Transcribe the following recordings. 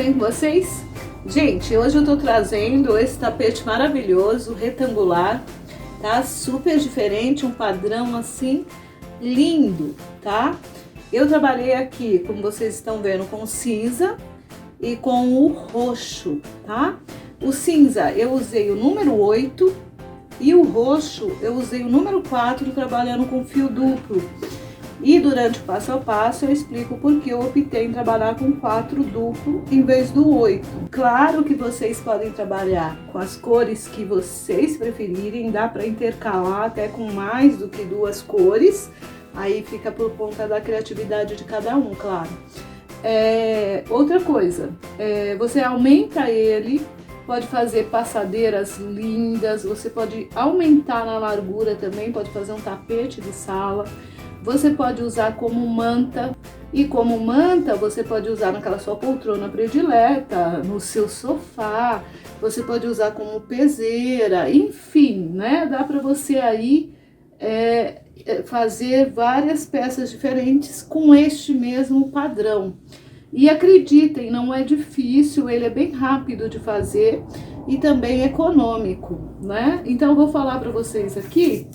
bem com vocês? Gente, hoje eu tô trazendo esse tapete maravilhoso, retangular, tá? Super diferente, um padrão assim, lindo, tá? Eu trabalhei aqui, como vocês estão vendo, com cinza e com o roxo, tá? O cinza eu usei o número 8 e o roxo eu usei o número 4, trabalhando com fio duplo. E durante o passo a passo eu explico por que eu optei em trabalhar com 4 duplo em vez do 8. Claro que vocês podem trabalhar com as cores que vocês preferirem, dá para intercalar até com mais do que 2 cores, aí fica por conta da criatividade de cada um, claro. Outra coisa, você aumenta ele, pode fazer passadeiras lindas, você pode aumentar na largura também, pode fazer um tapete de sala. Você pode usar como manta, e como manta você pode usar naquela sua poltrona predileta, no seu sofá, você pode usar como peseira, enfim, né? Dá para você aí fazer várias peças diferentes com este mesmo padrão. E acreditem, não é difícil, ele é bem rápido de fazer e também econômico, né? Então eu vou falar para vocês aqui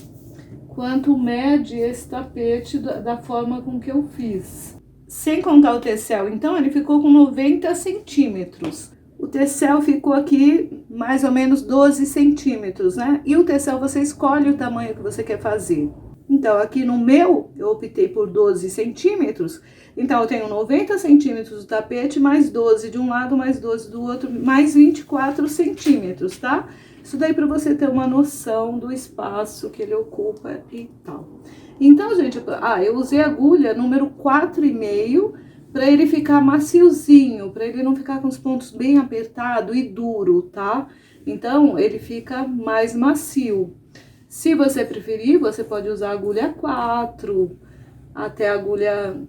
quanto mede esse tapete da forma com que eu fiz. Sem contar o tecel, então ele ficou com 90 centímetros. O tecel ficou aqui mais ou menos 12 centímetros, né? E o tecel você escolhe o tamanho que você quer fazer. Então aqui no meu eu optei por 12 centímetros, então eu tenho 90 centímetros do tapete, mais 12 de um lado, mais 12 do outro, mais 24 centímetros, tá? Isso daí para você ter uma noção do espaço que ele ocupa e tal. Então, gente, eu usei agulha número 4,5 para ele ficar maciozinho, para ele não ficar com os pontos bem apertado e duro, tá? Então, ele fica mais macio. Se você preferir, você pode usar agulha 4, até agulha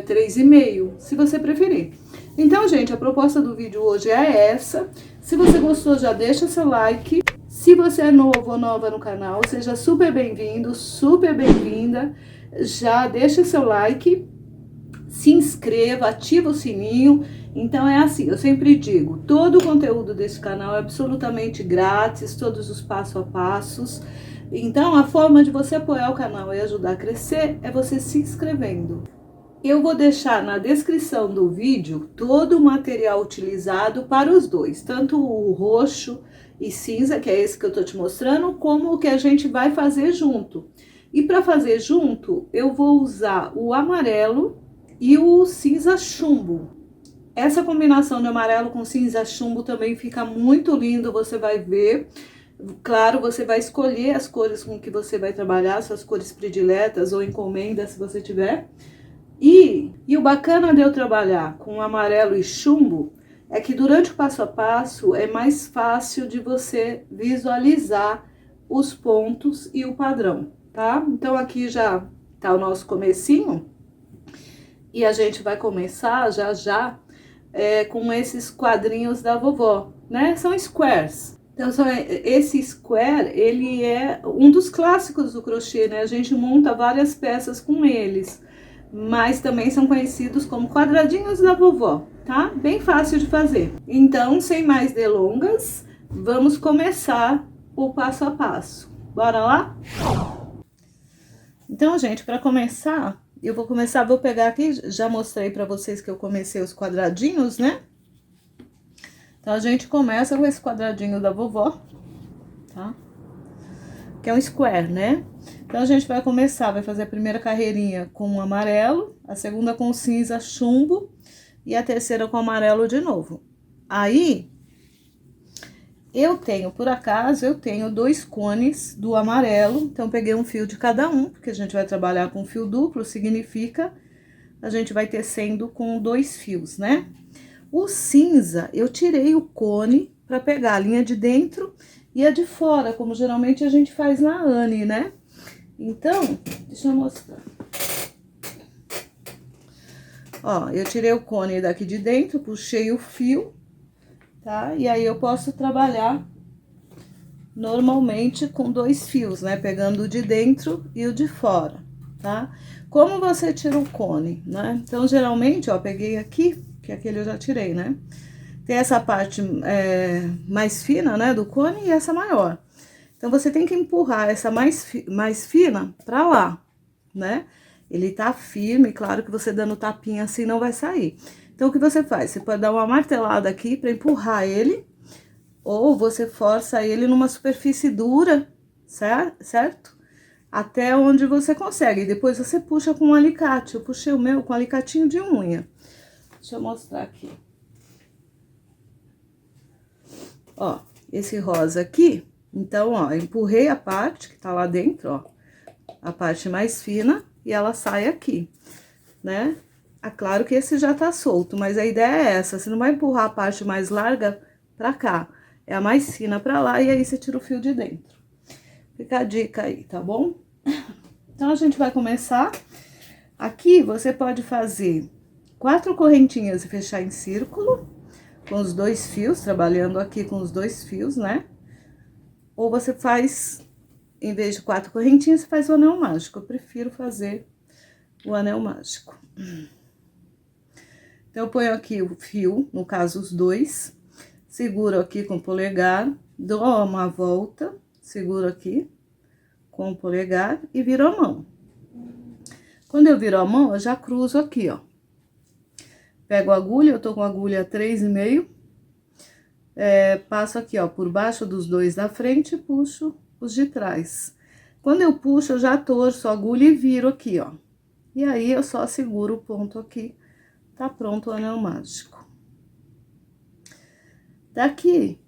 3,5, se você preferir. Então, gente, a proposta do vídeo hoje é essa. Se você gostou, já deixa seu like. Se você é novo ou nova no canal, seja super bem-vindo, super bem-vinda. Já deixa seu like, se inscreva, ativa o sininho. Então é assim, eu sempre digo, todo o conteúdo desse canal é absolutamente grátis, todos os passo a passos. Então a forma de você apoiar o canal e ajudar a crescer é você se inscrevendo. Eu vou deixar na descrição do vídeo todo o material utilizado para os dois, tanto o roxo e cinza, que é esse que eu tô te mostrando, como o que a gente vai fazer junto. E para fazer junto, eu vou usar o amarelo e o cinza chumbo. Essa combinação de amarelo com cinza chumbo também fica muito lindo, você vai ver. Claro, você vai escolher as cores com que você vai trabalhar, suas cores prediletas ou encomendas, se você tiver. E o bacana de eu trabalhar com amarelo e chumbo é que durante o passo a passo é mais fácil de você visualizar os pontos e o padrão, tá? Então aqui já tá o nosso comecinho e a gente vai começar já com esses quadrinhos da vovó, né? São squares. Então, esse square, ele é um dos clássicos do crochê, né? A gente monta várias peças com eles, mas também são conhecidos como quadradinhos da vovó, tá? Bem fácil de fazer. Então, sem mais delongas, vamos começar o passo a passo. Bora lá? Então, gente, para começar, vou pegar aqui, já mostrei para vocês que eu comecei os quadradinhos, né? Então, a gente começa com esse quadradinho da vovó, tá? Que é um square, né? Então, a gente vai começar, vai fazer a primeira carreirinha com o amarelo, a segunda com o cinza chumbo e a terceira com o amarelo de novo. Aí, por acaso, eu tenho 2 cones do amarelo, então peguei um fio de cada um, porque a gente vai trabalhar com fio duplo, significa a gente vai tecendo com 2 fios, né? O cinza, eu tirei o cone para pegar a linha de dentro e a de fora, como geralmente a gente faz na Anne, né? Então, deixa eu mostrar. Ó, eu tirei o cone daqui de dentro, puxei o fio, tá? E aí eu posso trabalhar normalmente com 2 fios, né? Pegando o de dentro e o de fora, tá? Como você tira o cone, né? Então, geralmente, ó, peguei aqui, que aquele eu já tirei, né? Tem essa parte mais fina, né, do cone e essa maior. Então, você tem que empurrar essa mais fina pra lá, né? Ele tá firme, claro que você dando tapinha assim não vai sair. Então, o que você faz? Você pode dar uma martelada aqui pra empurrar ele, ou você força ele numa superfície dura, certo? Até onde você consegue. Depois você puxa com um alicate. Eu puxei o meu com um alicatinho de unha. Deixa eu mostrar aqui. Ó, esse rosa aqui, então, ó, empurrei a parte que tá lá dentro, ó, a parte mais fina, e ela sai aqui, né? É claro que esse já tá solto, mas a ideia é essa, você não vai empurrar a parte mais larga pra cá, é a mais fina pra lá, e aí você tira o fio de dentro. Fica a dica aí, tá bom? Então, a gente vai começar. Aqui, você pode fazer 4 correntinhas e fechar em círculo, com os 2 fios, trabalhando aqui com os 2 fios, né? Ou você faz, em vez de 4 correntinhas, você faz o anel mágico. Eu prefiro fazer o anel mágico. Então, eu ponho aqui o fio, no caso, os 2, seguro aqui com o polegar, dou uma volta, seguro aqui com o polegar e viro a mão. Quando eu viro a mão, eu já cruzo aqui, ó. Pego a agulha, eu tô com a agulha 3,5, passo aqui, ó, por baixo dos 2 da frente e puxo os de trás. Quando eu puxo, eu já torço a agulha e viro aqui, ó. E aí, eu só seguro o ponto aqui, tá pronto o anel mágico. Daqui,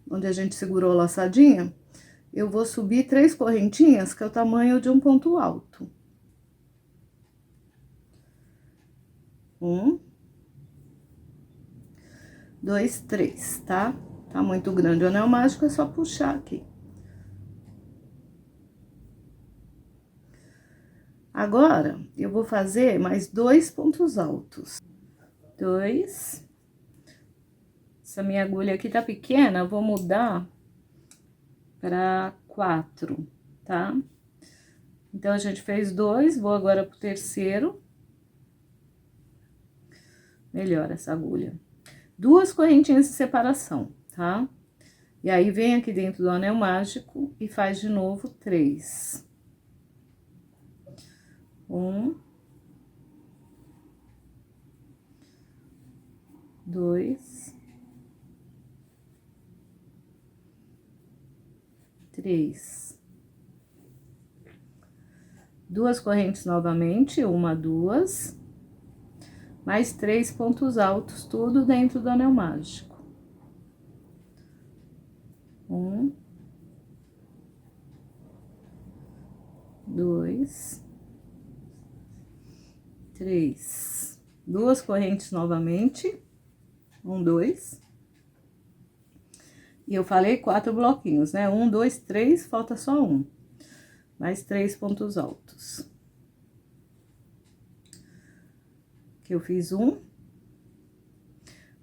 onde a gente segurou a laçadinha, eu vou subir 3 correntinhas, que é o tamanho de um ponto alto. 1, 2, 3, tá? Tá muito grande o anel mágico, é só puxar aqui. Agora, eu vou fazer mais 2 pontos altos. 2. Essa minha agulha aqui tá pequena, eu vou mudar pra 4, tá? Então, a gente fez 2, vou agora pro terceiro. Melhor essa agulha. 2 correntinhas de separação, tá? E aí, vem aqui dentro do anel mágico e faz de novo 3. 1, 2, 3. 2 correntes novamente, 1, 2, mais 3 pontos altos, tudo dentro do anel mágico. 1, 2, 3. 2 correntes novamente, 1, 2. E eu falei 4 bloquinhos, né? 1, 2, 3, falta só 1. Mais 3 pontos altos. Aqui eu fiz 1.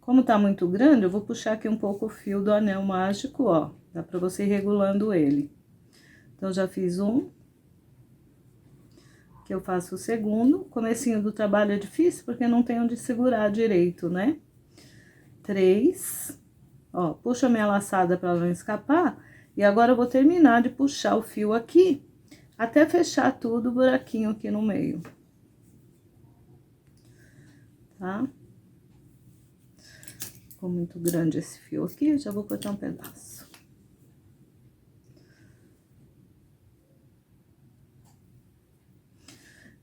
Como tá muito grande, eu vou puxar aqui um pouco o fio do anel mágico, ó. Dá pra você ir regulando ele. Então, já fiz 1. Que eu faço o segundo. Comecinho do trabalho é difícil, porque não tem onde segurar direito, né? 3. Ó, puxo a minha laçada pra não escapar. E agora, eu vou terminar de puxar o fio aqui, até fechar tudo o buraquinho aqui no meio. Tá? Ficou muito grande esse fio aqui, já vou cortar um pedaço.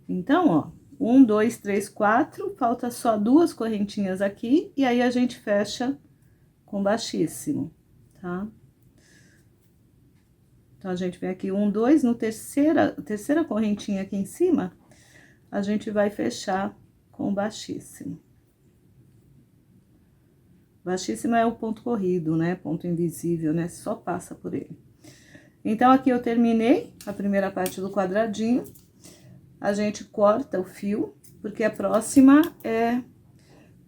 Então, ó, 1, 2, 3, 4, falta só 2 correntinhas aqui, e aí a gente fecha com baixíssimo, tá? Então, a gente vem aqui 1, 2, no terceira correntinha aqui em cima, a gente vai fechar com baixíssimo. Baixíssimo é o ponto corrido, né? Ponto invisível, né? Só passa por ele. Então, aqui eu terminei a primeira parte do quadradinho. A gente corta o fio, porque a próxima é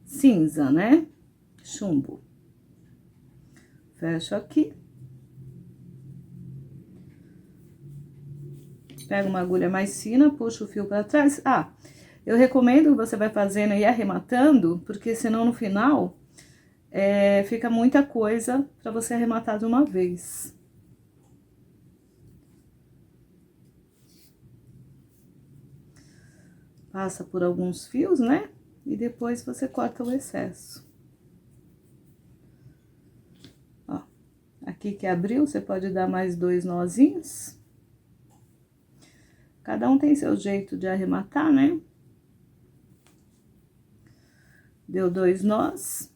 cinza, né? Chumbo. Fecho aqui. Pega uma agulha mais fina, puxa o fio pra trás. Ah, eu recomendo que você vai fazendo e arrematando, porque senão no final fica muita coisa para você arrematar de uma vez. Passa por alguns fios, né? E depois você corta o excesso. Ó, aqui que abriu, você pode dar mais 2 nozinhos. Cada um tem seu jeito de arrematar, né? Deu 2 nós.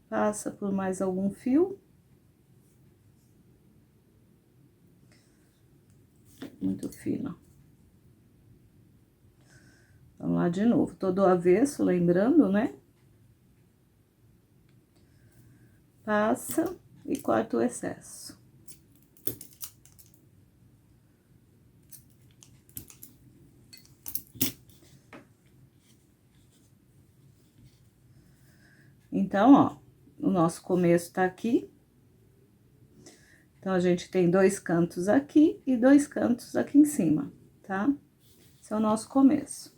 Passa por mais algum fio. Muito fino. Vamos lá de novo, todo o avesso, lembrando, né? Passa e corta o excesso. Então, ó, o nosso começo tá aqui. Então, a gente tem 2 cantos aqui e 2 cantos aqui em cima, tá? Esse é o nosso começo.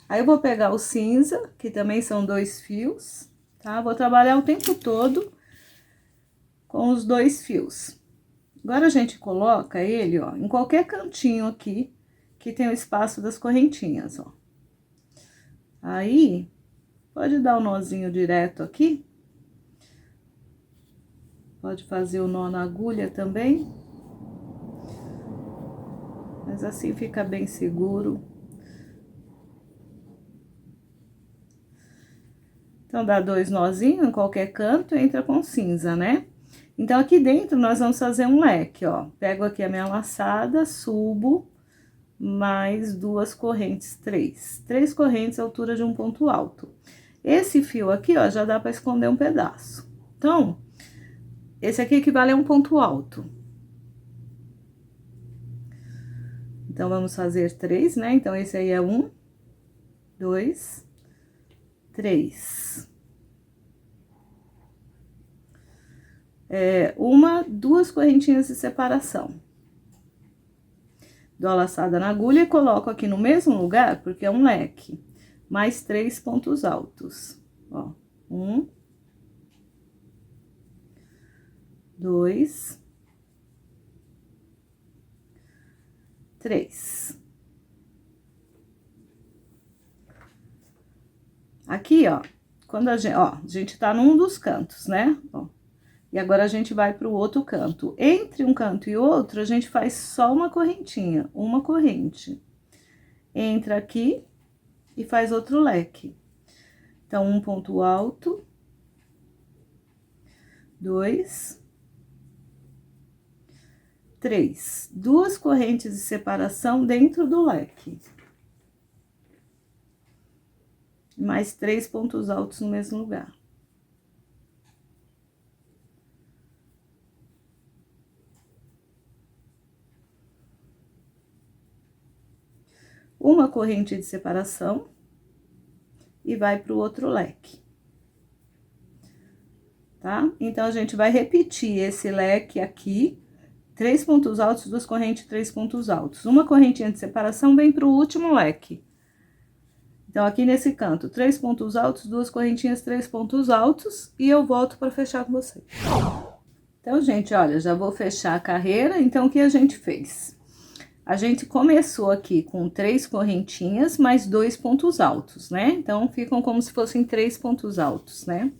Aí, eu vou pegar o cinza, que também são 2 fios, tá? Vou trabalhar o tempo todo com os 2 fios. Agora, a gente coloca ele, ó, em qualquer cantinho aqui, que tem o espaço das correntinhas, ó. Aí, pode dar um nozinho direto aqui. Pode fazer o nó na agulha também. Mas assim fica bem seguro. Então, dá 2 nozinhos em qualquer canto, entra com cinza, né? Então, aqui dentro, nós vamos fazer um leque, ó. Pego aqui a minha laçada, subo, mais 2 correntes, 3. 3 correntes, altura de um ponto alto. Esse fio aqui, ó, já dá pra esconder um pedaço. Então, esse aqui equivale a um ponto alto. Então, vamos fazer 3, né? Então, esse aí é 1, 2, 3. 2 correntinhas de separação. Dou a laçada na agulha e coloco aqui no mesmo lugar, porque é um leque. Mais 3 pontos altos. Ó, 1, 2, 3. Aqui, ó, quando a gente tá num dos cantos, né? Ó, e agora, a gente vai pro outro canto. Entre um canto e outro, a gente faz só uma correntinha, uma corrente. Entra aqui e faz outro leque. Então, um ponto alto, 2, 3. 2 correntes de separação dentro do leque. Mais 3 pontos altos no mesmo lugar. Uma corrente de separação e vai pro outro leque. Tá? Então, a gente vai repetir esse leque aqui, 3 pontos altos, 2 correntes, 3 pontos altos. Uma correntinha de separação vem pro último leque. Então, aqui nesse canto, 3 pontos altos, 2 correntinhas, 3 pontos altos, e eu volto para fechar com vocês. Então, gente, olha, já vou fechar a carreira. Então, o que a gente fez? A gente começou aqui com 3 correntinhas, mais 2 pontos altos, né? Então, ficam como se fossem 3 pontos altos, né?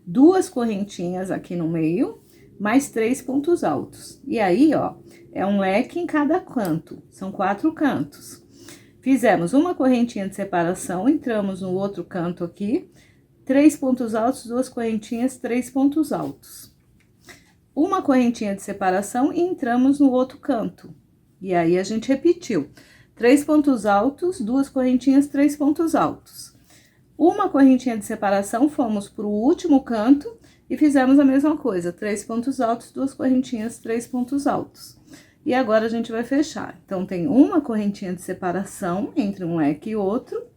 2 correntinhas aqui no meio, mais 3 pontos altos. E aí, ó, é um leque em cada canto, são 4 cantos. Fizemos uma correntinha de separação, entramos no outro canto aqui, 3 pontos altos, 2 correntinhas, 3 pontos altos. Uma correntinha de separação e entramos no outro canto. E aí, a gente repetiu. 3 pontos altos, 2 correntinhas, 3 pontos altos. Uma correntinha de separação, fomos pro último canto e fizemos a mesma coisa. 3 pontos altos, 2 correntinhas, 3 pontos altos. E agora, a gente vai fechar. Então, tem uma correntinha de separação entre um leque e outro.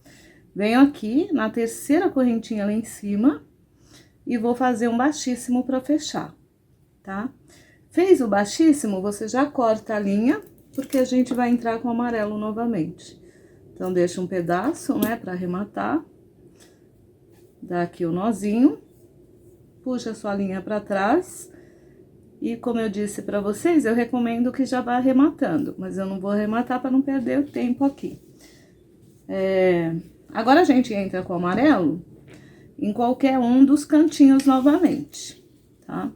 Venho aqui na terceira correntinha lá em cima e vou fazer um baixíssimo pra fechar, tá? Fez o baixíssimo, você já corta a linha, porque a gente vai entrar com o amarelo novamente. Então, deixa um pedaço, né, pra arrematar. Dá aqui o nozinho. puxa a sua linha para trás. E como eu disse para vocês, eu recomendo que já vá arrematando, mas eu não vou arrematar para não perder o tempo aqui. Agora a gente entra com o amarelo em qualquer um dos cantinhos novamente, tá?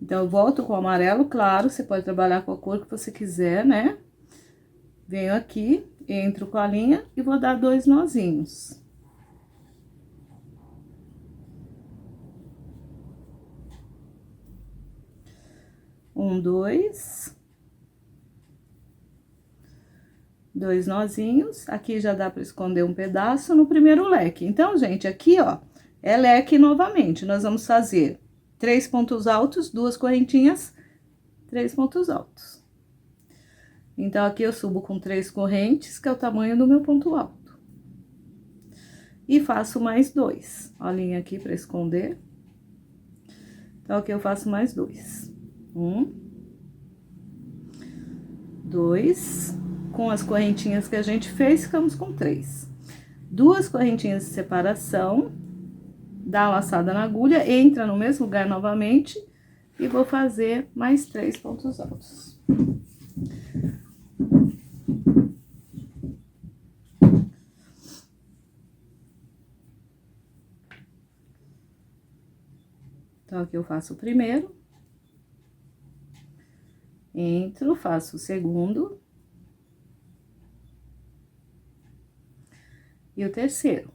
Então, eu volto com o amarelo, claro, você pode trabalhar com a cor que você quiser, né? Venho aqui, entro com a linha e vou dar 2 nozinhos. Um, 2. 2 nozinhos. Aqui já dá para esconder um pedaço no primeiro leque. Então, gente, aqui, ó, é leque novamente. Nós vamos fazer 3 pontos altos, 2 correntinhas, 3 pontos altos. Então, aqui eu subo com 3 correntes, que é o tamanho do meu ponto alto. E faço mais 2. Ó, a linha aqui para esconder. Então, aqui eu faço mais 2. 1, 2. Com as correntinhas que a gente fez, ficamos com 3. 2 correntinhas de separação. Dá uma laçada na agulha, entra no mesmo lugar novamente e vou fazer mais 3 pontos altos. Então, aqui eu faço o primeiro, entro, faço o segundo e o terceiro.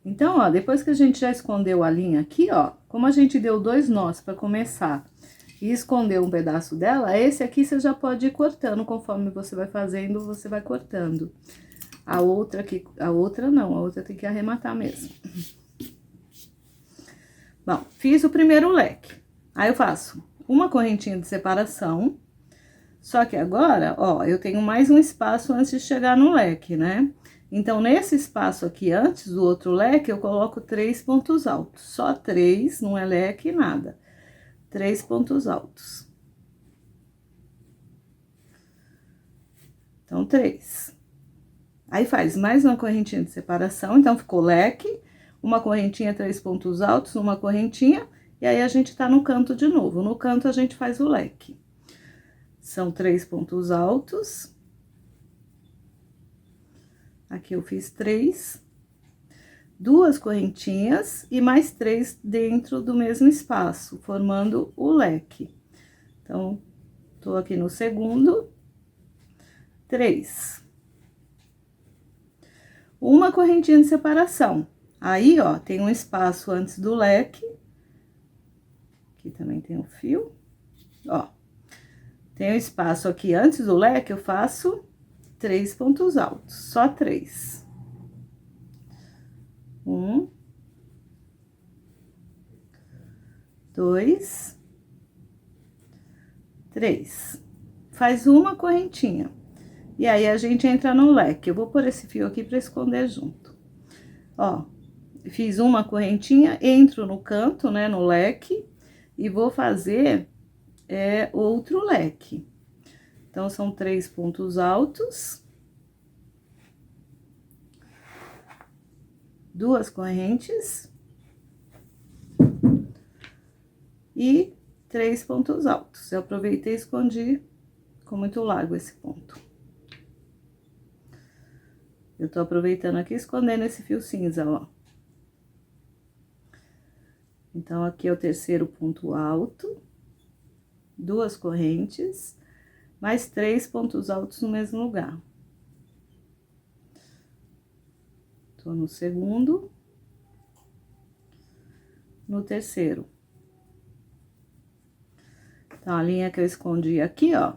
Então, ó, depois que a gente já escondeu a linha aqui, ó, como a gente deu 2 nós para começar e escondeu um pedaço dela, esse aqui você já pode ir cortando, conforme você vai fazendo, você vai cortando. A outra aqui, a outra não, a outra tem que arrematar mesmo. Bom, fiz o primeiro leque. Aí eu faço uma correntinha de separação, só que agora, ó, eu tenho mais um espaço antes de chegar no leque, né? Então, nesse espaço aqui, antes do outro leque, eu coloco 3 pontos altos. Só 3, não é leque, nada. 3 pontos altos. Então, 3. Aí, faz mais uma correntinha de separação, então, ficou leque, uma correntinha, 3 pontos altos, uma correntinha, e aí a gente tá no canto de novo. No canto, a gente faz o leque. São 3 pontos altos. Aqui eu fiz 3, 2 correntinhas e mais 3 dentro do mesmo espaço, formando o leque. Então, tô aqui no segundo, 3. Uma correntinha de separação. Aí, ó, tem um espaço antes do leque. Aqui também tem um fio, ó. Tem um espaço aqui antes do leque, eu faço 3 pontos altos, só 3. 1, 2, 3. Faz uma correntinha. E aí, a gente entra no leque. Eu vou pôr esse fio aqui pra esconder junto. Ó, fiz uma correntinha, entro no canto, né, no leque, e vou fazer outro leque. Então, são 3 pontos altos, 2 correntes e 3 pontos altos. Eu aproveitei e escondi, ficou muito largo esse ponto. Eu tô aproveitando aqui, escondendo esse fio cinza, ó. Então, aqui é o terceiro ponto alto, 2 correntes, mais 3 pontos altos no mesmo lugar. Tô no segundo, no terceiro. Então, a linha que eu escondi aqui, ó,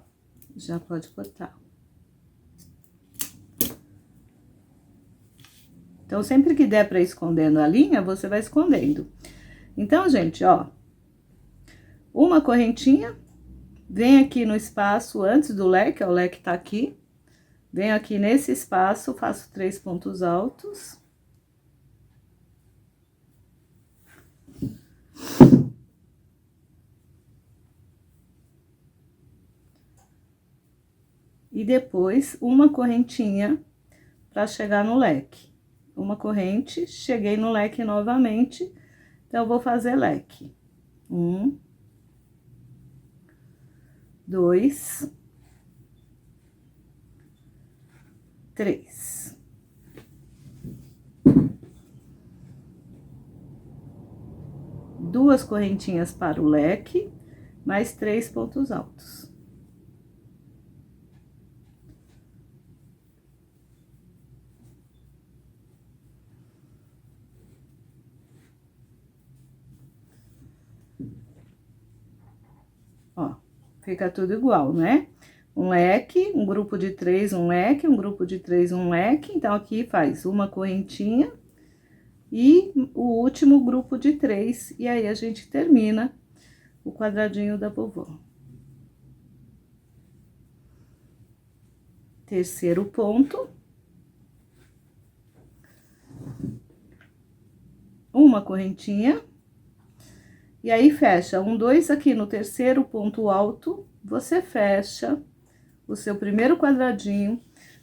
já pode cortar. Então, sempre que der pra ir escondendo a linha, você vai escondendo. Então, gente, ó, uma correntinha, vem aqui no espaço antes do leque, ó, o leque tá aqui. Venho aqui nesse espaço, faço 3 pontos altos. E depois, uma correntinha pra chegar no leque. uma corrente, cheguei no leque novamente, então eu vou fazer leque. 1, 2, 3. Duas correntinhas para o leque, mais 3 pontos altos. Ó, fica tudo igual, né? Um leque, um grupo de 3, um leque, um grupo de 3, um leque. Então, aqui faz uma correntinha e o último grupo de 3. E aí, a gente termina o quadradinho da vovó. Terceiro ponto. Uma correntinha. E aí, fecha 1, 2 aqui no terceiro ponto alto, você fecha o seu primeiro quadradinho,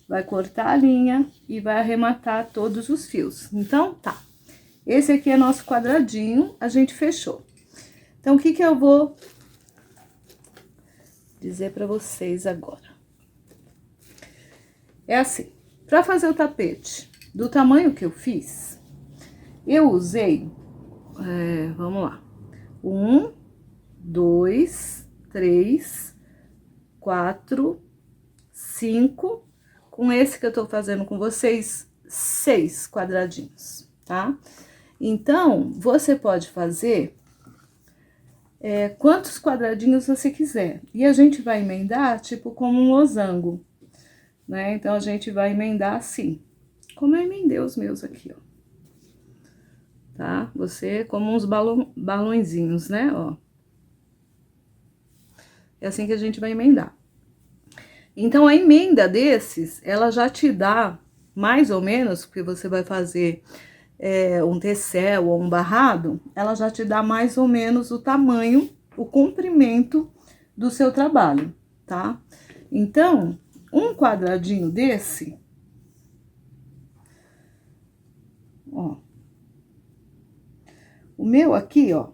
vai cortar a linha e vai arrematar todos os fios. Então, tá. Esse aqui é nosso quadradinho, a gente fechou. Então, o que que eu vou dizer pra vocês agora? É assim, pra fazer o tapete do tamanho que eu fiz, eu usei, vamos lá, 1, 2, 3, 4, 5, com esse que eu tô fazendo com vocês, 6 quadradinhos, tá? Então, você pode fazer quantos quadradinhos você quiser. E a gente vai emendar, tipo, como um losango, né? Então, a gente vai emendar assim, como eu emendei os meus aqui, ó. Tá? Você, como uns balõezinhos, né, ó. É assim que a gente vai emendar. Então, a emenda desses, ela já te dá, mais ou menos, porque você vai fazer um tecel ou um barrado, ela já te dá mais ou menos o tamanho, o comprimento do seu trabalho, tá? Então, um quadradinho desse, ó, o meu aqui, ó,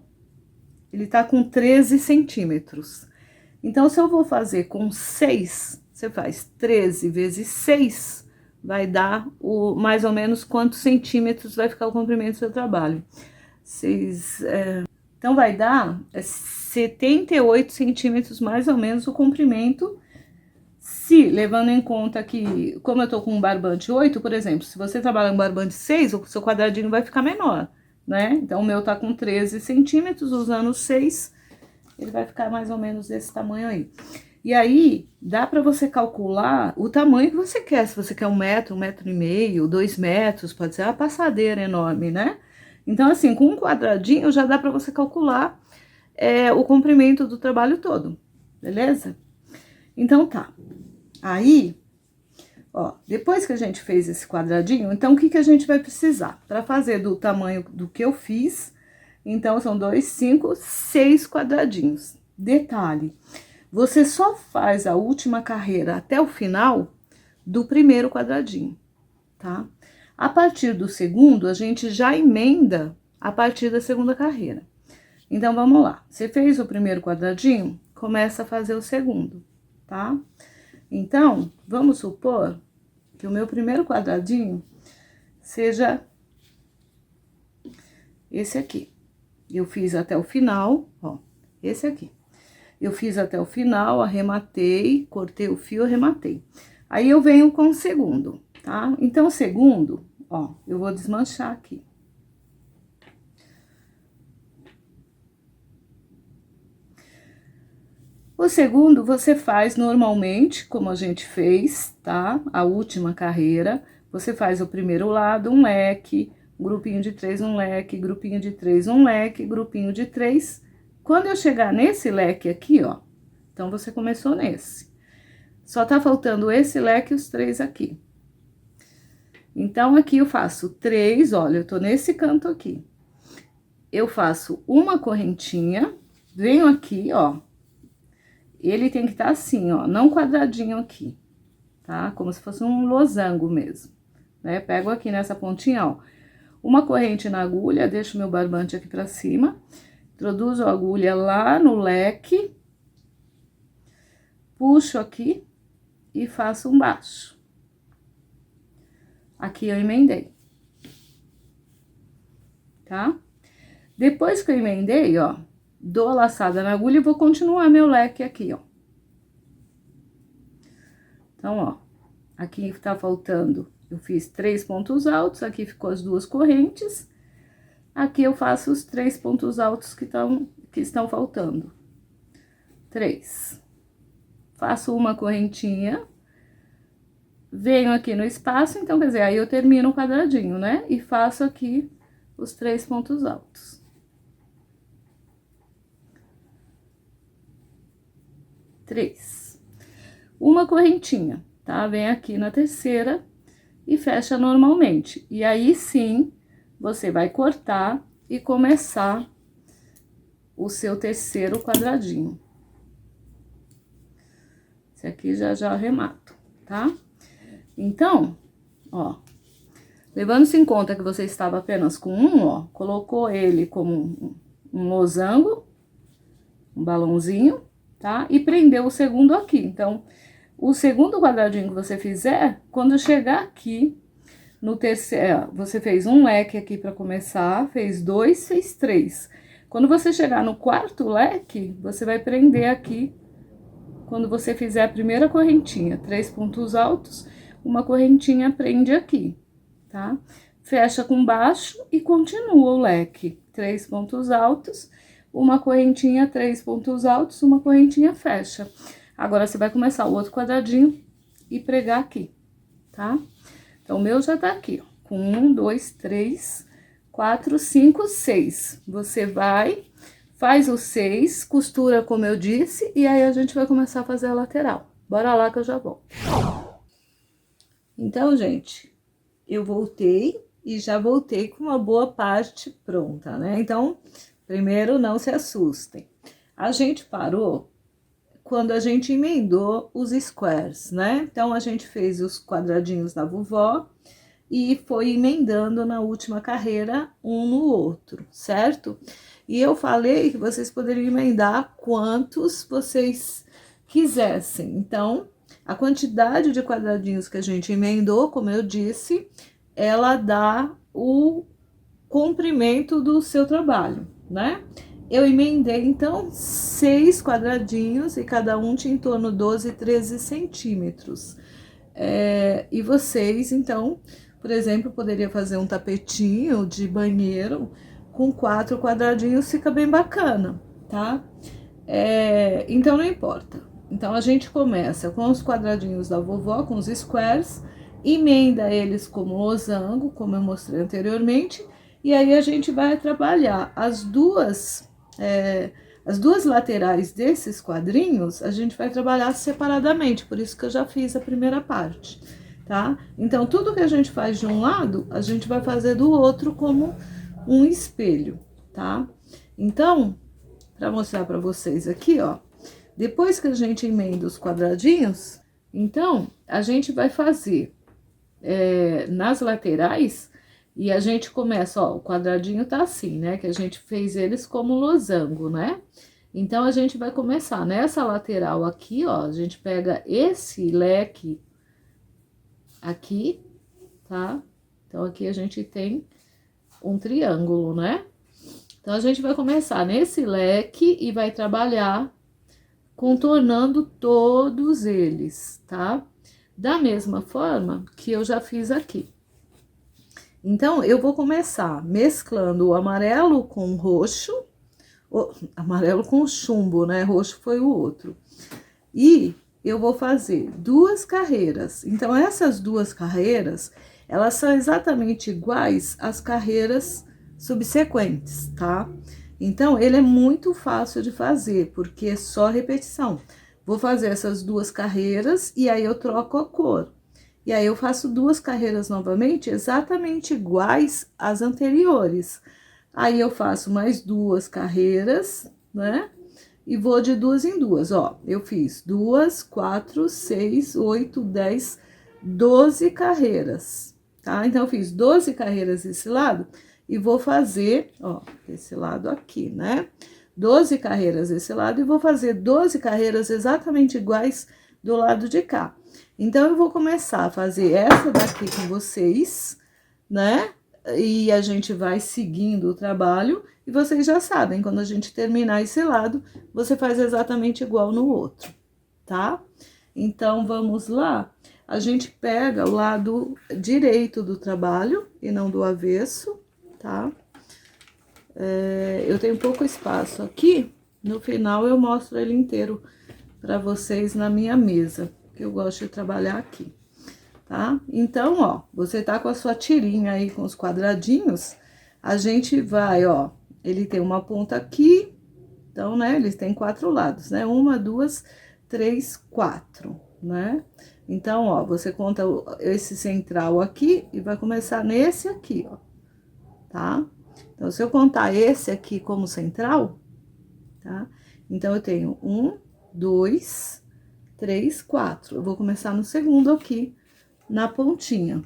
ele tá com 13 centímetros. Então, se eu vou fazer com 6, você faz 13 vezes 6, vai dar mais ou menos quantos centímetros vai ficar o comprimento do seu trabalho. Então, vai dar 78 centímetros, mais ou menos, o comprimento, se, levando em conta que, como eu tô com um barbante 8, por exemplo, se você trabalha com barbante 6, o seu quadradinho vai ficar menor, né? Então, o meu tá com 13 centímetros, usando 6, ele vai ficar mais ou menos desse tamanho aí. E aí, dá pra você calcular o tamanho que você quer. Se você quer 1 metro, 1,5 metro, 2 metros, pode ser uma passadeira enorme, né? Então, assim, com um quadradinho já dá pra você calcular o comprimento do trabalho todo, beleza? Então, tá. Aí, ó, depois que a gente fez esse quadradinho, então, o que que a gente vai precisar? Pra fazer do tamanho do que eu fiz, então, são 2, 5, 6 quadradinhos. Detalhe, você só faz a última carreira até o final do primeiro quadradinho, tá? A partir do segundo, a gente já emenda a partir da segunda carreira. Então, vamos lá. Você fez o primeiro quadradinho, começa a fazer o segundo, tá? Então, vamos supor que o meu primeiro quadradinho seja esse aqui. Eu fiz até o final, ó, esse aqui. Eu fiz até o final, arrematei, cortei o fio, arrematei. Aí, eu venho com o segundo, tá? Então, o segundo, ó, eu vou desmanchar aqui. O segundo, você faz normalmente, como a gente fez, tá? A última carreira, você faz o primeiro lado, um leque, grupinho de 3, um leque, grupinho de 3, um leque, grupinho de 3. Quando eu chegar nesse leque aqui, ó, então, você começou nesse. Só tá faltando esse leque e os 3 aqui. Então, aqui eu faço 3, olha, eu tô nesse canto aqui. Eu faço uma correntinha, venho aqui, ó. Ele tem que estar assim, ó, não quadradinho aqui, tá? Como se fosse um losango mesmo. né? Pego aqui nessa pontinha, ó, uma corrente na agulha, deixo meu barbante aqui pra cima, introduzo a agulha lá no leque, puxo aqui e faço um baixo. Aqui eu emendei, tá? Depois que eu emendei, ó, dou a laçada na agulha e vou continuar meu leque aqui, ó. Então, ó, aqui tá faltando, eu fiz 3 pontos altos, aqui ficou as 2 correntes, aqui eu faço os 3 pontos altos que estão faltando. 3. Faço uma correntinha, venho aqui no espaço, então, quer dizer, aí eu termino o quadradinho, né? E faço aqui os 3 pontos altos. 3. Uma correntinha, tá? Vem aqui na terceira e fecha normalmente. E aí, sim, você vai cortar e começar o seu terceiro quadradinho. Esse aqui já arremato, tá? Então, ó, levando-se em conta que você estava apenas com um, ó, colocou ele como um losango, um balãozinho, tá? E prendeu o segundo aqui. Então, o segundo quadradinho que você fizer, quando chegar aqui no terceiro, você fez um leque aqui pra começar, fez 2, fez 3. Quando você chegar no quarto leque, você vai prender aqui, quando você fizer a primeira correntinha, 3 pontos altos, uma correntinha prende aqui, tá? Fecha com baixo e continua o leque. 3 pontos altos, uma correntinha, 3 pontos altos, uma correntinha fecha. Agora, você vai começar o outro quadradinho e pregar aqui, tá? Então, o meu já tá aqui, ó, com 1, 2, 3, 4, 5, 6. Você vai, faz os 6, costura como eu disse, e aí a gente vai começar a fazer a lateral. Bora lá que eu já volto. Então, gente, eu voltei e já voltei com uma boa parte pronta, né? Então, primeiro, não se assustem. A gente parou quando a gente emendou os squares, né? Então, a gente fez os quadradinhos da vovó e foi emendando na última carreira um no outro, certo? E eu falei que vocês poderiam emendar quantos vocês quisessem. Então, a quantidade de quadradinhos que a gente emendou, como eu disse, ela dá o comprimento do seu trabalho, né? Eu emendei, então, 6 quadradinhos e cada um tinha em torno de 12, 13 centímetros. E vocês, então, por exemplo, poderia fazer um tapetinho de banheiro com 4 quadradinhos, fica bem bacana, tá? Então, não importa. Então, a gente começa com os quadradinhos da vovó, com os squares, emenda eles como losango, como eu mostrei anteriormente, e aí a gente vai trabalhar as duas laterais desses quadrinhos, a gente vai trabalhar separadamente, por isso que eu já fiz a primeira parte, tá? Então, tudo que a gente faz de um lado, a gente vai fazer do outro como um espelho, tá? Então, para mostrar para vocês aqui, ó, depois que a gente emenda os quadradinhos, então, a gente vai fazer nas laterais, e a gente começa, ó, o quadradinho tá assim, né, que a gente fez eles como losango, né? Então, a gente vai começar nessa lateral aqui, ó, a gente pega esse leque aqui, tá? Então, aqui a gente tem um triângulo, né? Então, a gente vai começar nesse leque e vai trabalhar contornando todos eles, tá? Da mesma forma que eu já fiz aqui. Então, eu vou começar mesclando o amarelo com o roxo, amarelo com chumbo, né? Roxo foi o outro. E eu vou fazer 2 carreiras. Então, essas 2 carreiras, elas são exatamente iguais às carreiras subsequentes, tá? Então, ele é muito fácil de fazer, porque é só repetição. Vou fazer essas 2 carreiras e aí eu troco a cor. E aí, eu faço 2 carreiras novamente, exatamente iguais às anteriores. Aí, eu faço mais 2 carreiras, né? E vou de 2 em 2, ó. Eu fiz 2, 4, 6, 8, 10, 12 carreiras, tá? Então, eu fiz 12 carreiras desse lado e vou fazer, ó, desse lado aqui, né? 12 carreiras desse lado e vou fazer 12 carreiras exatamente iguais do lado de cá. Então, eu vou começar a fazer essa daqui com vocês, né? E a gente vai seguindo o trabalho. E vocês já sabem, quando a gente terminar esse lado, você faz exatamente igual no outro, tá? Então, vamos lá. A gente pega o lado direito do trabalho e não do avesso, tá? Eu tenho pouco espaço aqui. No final, eu mostro ele inteiro para vocês na minha mesa, que eu gosto de trabalhar aqui, tá? Então, ó, você tá com a sua tirinha aí com os quadradinhos, a gente vai, ó, ele tem uma ponta aqui, então, né, eles têm 4 lados, né? 1, 2, 3, 4, né? Então, ó, você conta esse central aqui e vai começar nesse aqui, ó, tá? Então, se eu contar esse aqui como central, tá? Então, eu tenho 1, 2, 3, 4. Eu vou começar no segundo aqui, na pontinha,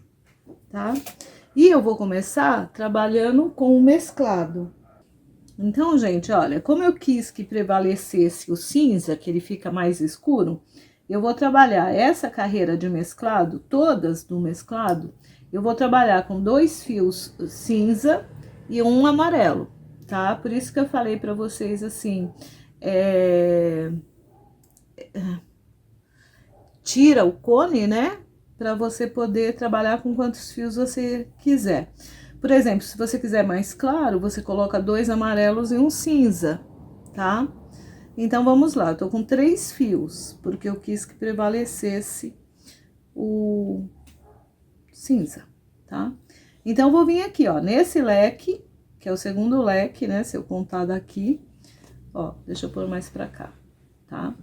tá? E eu vou começar trabalhando com o mesclado. Então, gente, olha, como eu quis que prevalecesse o cinza, que ele fica mais escuro, eu vou trabalhar essa carreira de mesclado, todas do mesclado, eu vou trabalhar com 2 fios cinza e um amarelo, tá? Por isso que eu falei pra vocês assim, tira o cone, né? Pra você poder trabalhar com quantos fios você quiser. Por exemplo, se você quiser mais claro, você coloca 2 amarelos e um cinza, tá? Então, vamos lá, eu tô com 3 fios, porque eu quis que prevalecesse o cinza, tá? Então, eu vou vir aqui, ó, nesse leque, que é o segundo leque, né? Se eu contar daqui, ó, deixa eu pôr mais pra cá, tá?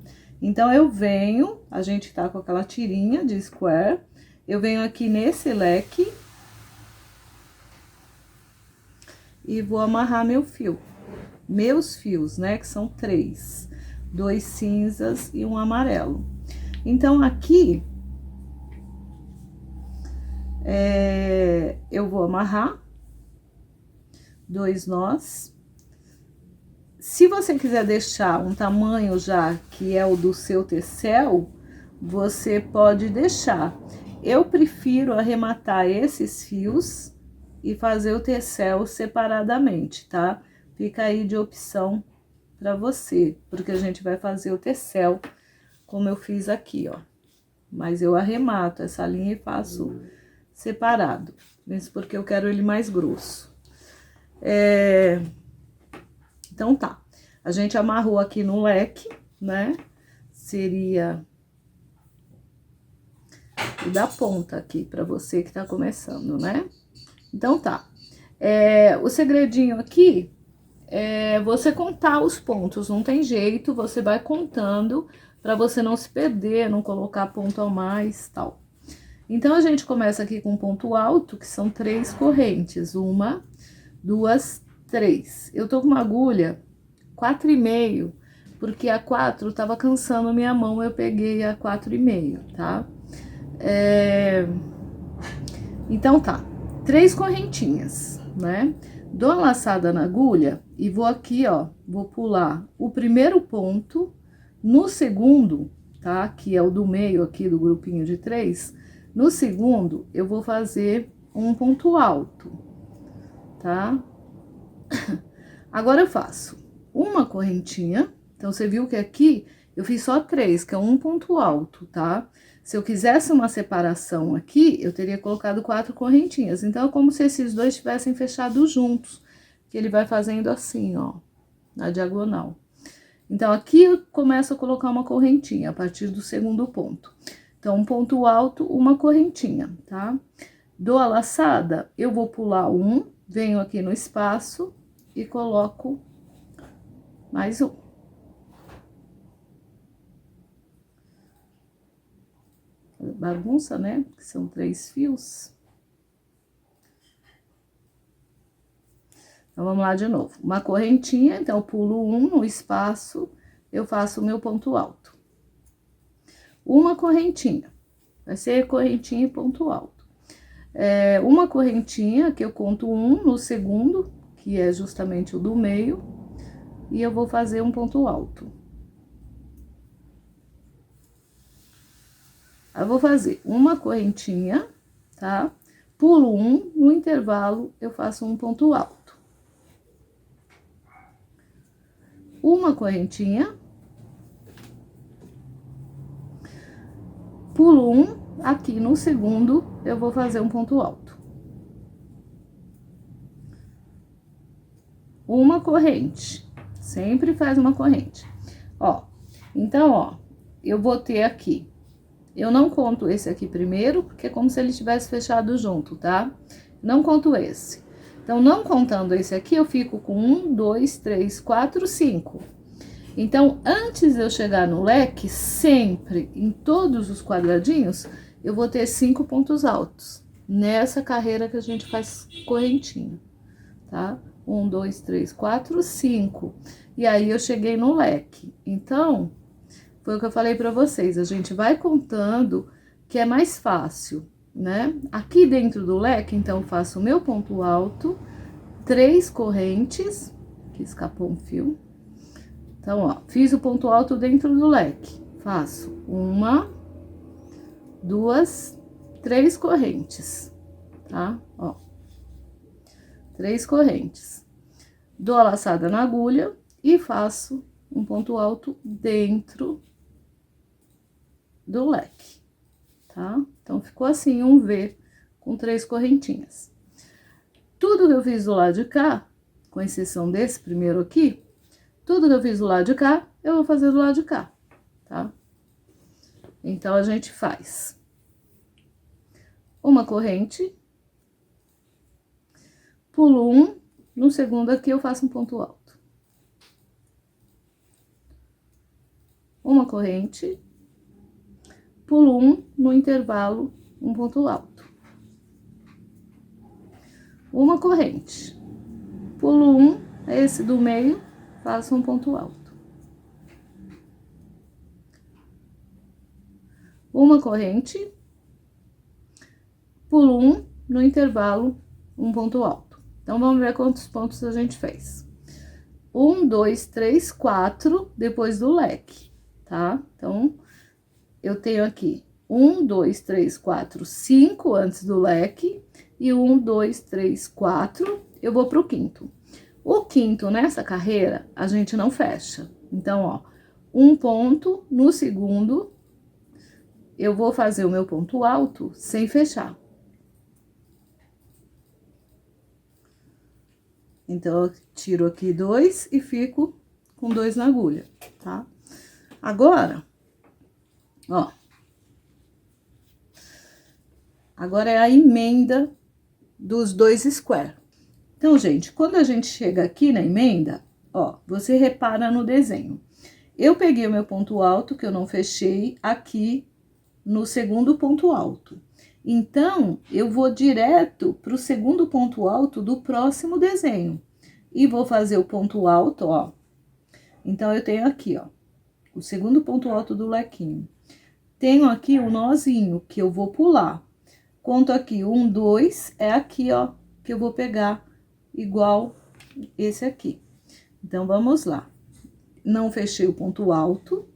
Então, eu venho, a gente tá com aquela tirinha de square, eu venho aqui nesse leque e vou amarrar meu fio. Meus fios, né, que são 3, 2 cinzas e um amarelo. Então, aqui, eu vou amarrar 2 nós. Se você quiser deixar um tamanho já que é o do seu tecel, você pode deixar. Eu prefiro arrematar esses fios e fazer o tecel separadamente, tá? Fica aí de opção para você, porque a gente vai fazer o tecel como eu fiz aqui, ó. Mas eu arremato essa linha e faço separado, mesmo porque eu quero ele mais grosso. Então, tá. A gente amarrou aqui no leque, né? Seria o da ponta aqui, pra você que tá começando, né? Então, tá. O segredinho aqui é você contar os pontos, não tem jeito, você vai contando pra você não se perder, não colocar ponto a mais, tal. Então, a gente começa aqui com ponto alto, que são 3 correntes. 1, 2, 3. Eu tô com uma agulha 4,5, porque a 4 tava cansando a minha mão, eu peguei a 4,5, tá? Então, tá. 3 correntinhas, né? Dou a laçada na agulha e vou aqui, ó, vou pular o primeiro ponto, no segundo, tá? Que é o do meio aqui do grupinho de 3. No segundo, eu vou fazer um ponto alto, tá? Agora, eu faço uma correntinha. Então, você viu que aqui eu fiz só 3, que é um ponto alto, tá? Se eu quisesse uma separação aqui, eu teria colocado 4 correntinhas. Então, é como se esses dois tivessem fechado juntos, que ele vai fazendo assim, ó, na diagonal. Então, aqui eu começo a colocar uma correntinha a partir do segundo ponto. Então, um ponto alto, uma correntinha, tá? Dou a laçada, eu vou pular um, venho aqui no espaço e coloco mais um. Bagunça, né? Que são 3 fios. Então, vamos lá de novo. Uma correntinha, então, eu pulo um no espaço, eu faço o meu ponto alto. Uma correntinha. Vai ser correntinha e ponto alto. uma correntinha, que eu conto um no segundo, que é justamente o do meio, e eu vou fazer um ponto alto. Eu vou fazer uma correntinha, tá? Pulo um, no intervalo, eu faço um ponto alto. Uma correntinha. Pulo um, aqui no segundo, eu vou fazer um ponto alto. Uma corrente, sempre faz uma corrente. Ó, então, ó, eu vou ter aqui, eu não conto esse aqui primeiro, porque é como se ele tivesse fechado junto, tá? Não conto esse. Então, não contando esse aqui, eu fico com 1, 2, 3, 4, 5. Então, antes de eu chegar no leque, sempre, em todos os quadradinhos, eu vou ter 5 pontos altos. Nessa carreira que a gente faz correntinha, tá? 1, 2, 3, 4, 5. E aí, eu cheguei no leque. Então, foi o que eu falei pra vocês, a gente vai contando que é mais fácil, né? Aqui dentro do leque, então, eu faço o meu ponto alto, 3 correntes, que escapou um fio. Então, ó, fiz o ponto alto dentro do leque. Faço 1, 2, 3 correntes, tá? Ó, 3 correntes. Dou a laçada na agulha e faço um ponto alto dentro do leque, tá? Então, ficou assim, um V com 3 correntinhas. Tudo que eu fiz do lado de cá, com exceção desse primeiro aqui, tudo que eu fiz do lado de cá, eu vou fazer do lado de cá, tá? Então, a gente faz uma corrente, pulo um, no segundo aqui eu faço um ponto alto. Uma corrente, pulo um, no intervalo, um ponto alto. Uma corrente, pulo um, esse do meio, faço um ponto alto. Uma corrente, pulo um, no intervalo, um ponto alto. Então, vamos ver quantos pontos a gente fez. 1, 2, 3, 4, depois do leque, tá? Então, eu tenho aqui 1, 2, 3, 4, 5 antes do leque, e 1, 2, 3, 4, eu vou pro quinto. O quinto, nessa carreira, a gente não fecha. Então, ó, um ponto no segundo, eu vou fazer o meu ponto alto sem fechar. Então, eu tiro aqui 2 e fico com 2 na agulha, tá? Agora, ó. Agora é a emenda dos 2 square. Então, gente, quando a gente chega aqui na emenda, ó, você repara no desenho. Eu peguei o meu ponto alto, que eu não fechei, aqui no segundo ponto alto. Então, eu vou direto pro segundo ponto alto do próximo desenho. E vou fazer o ponto alto, ó. Então, eu tenho aqui, ó, o segundo ponto alto do lequinho. Tenho aqui o nozinho, que eu vou pular. Conto aqui, 1, 2, é aqui, ó, que eu vou pegar igual esse aqui. Então, vamos lá. Não fechei o ponto alto,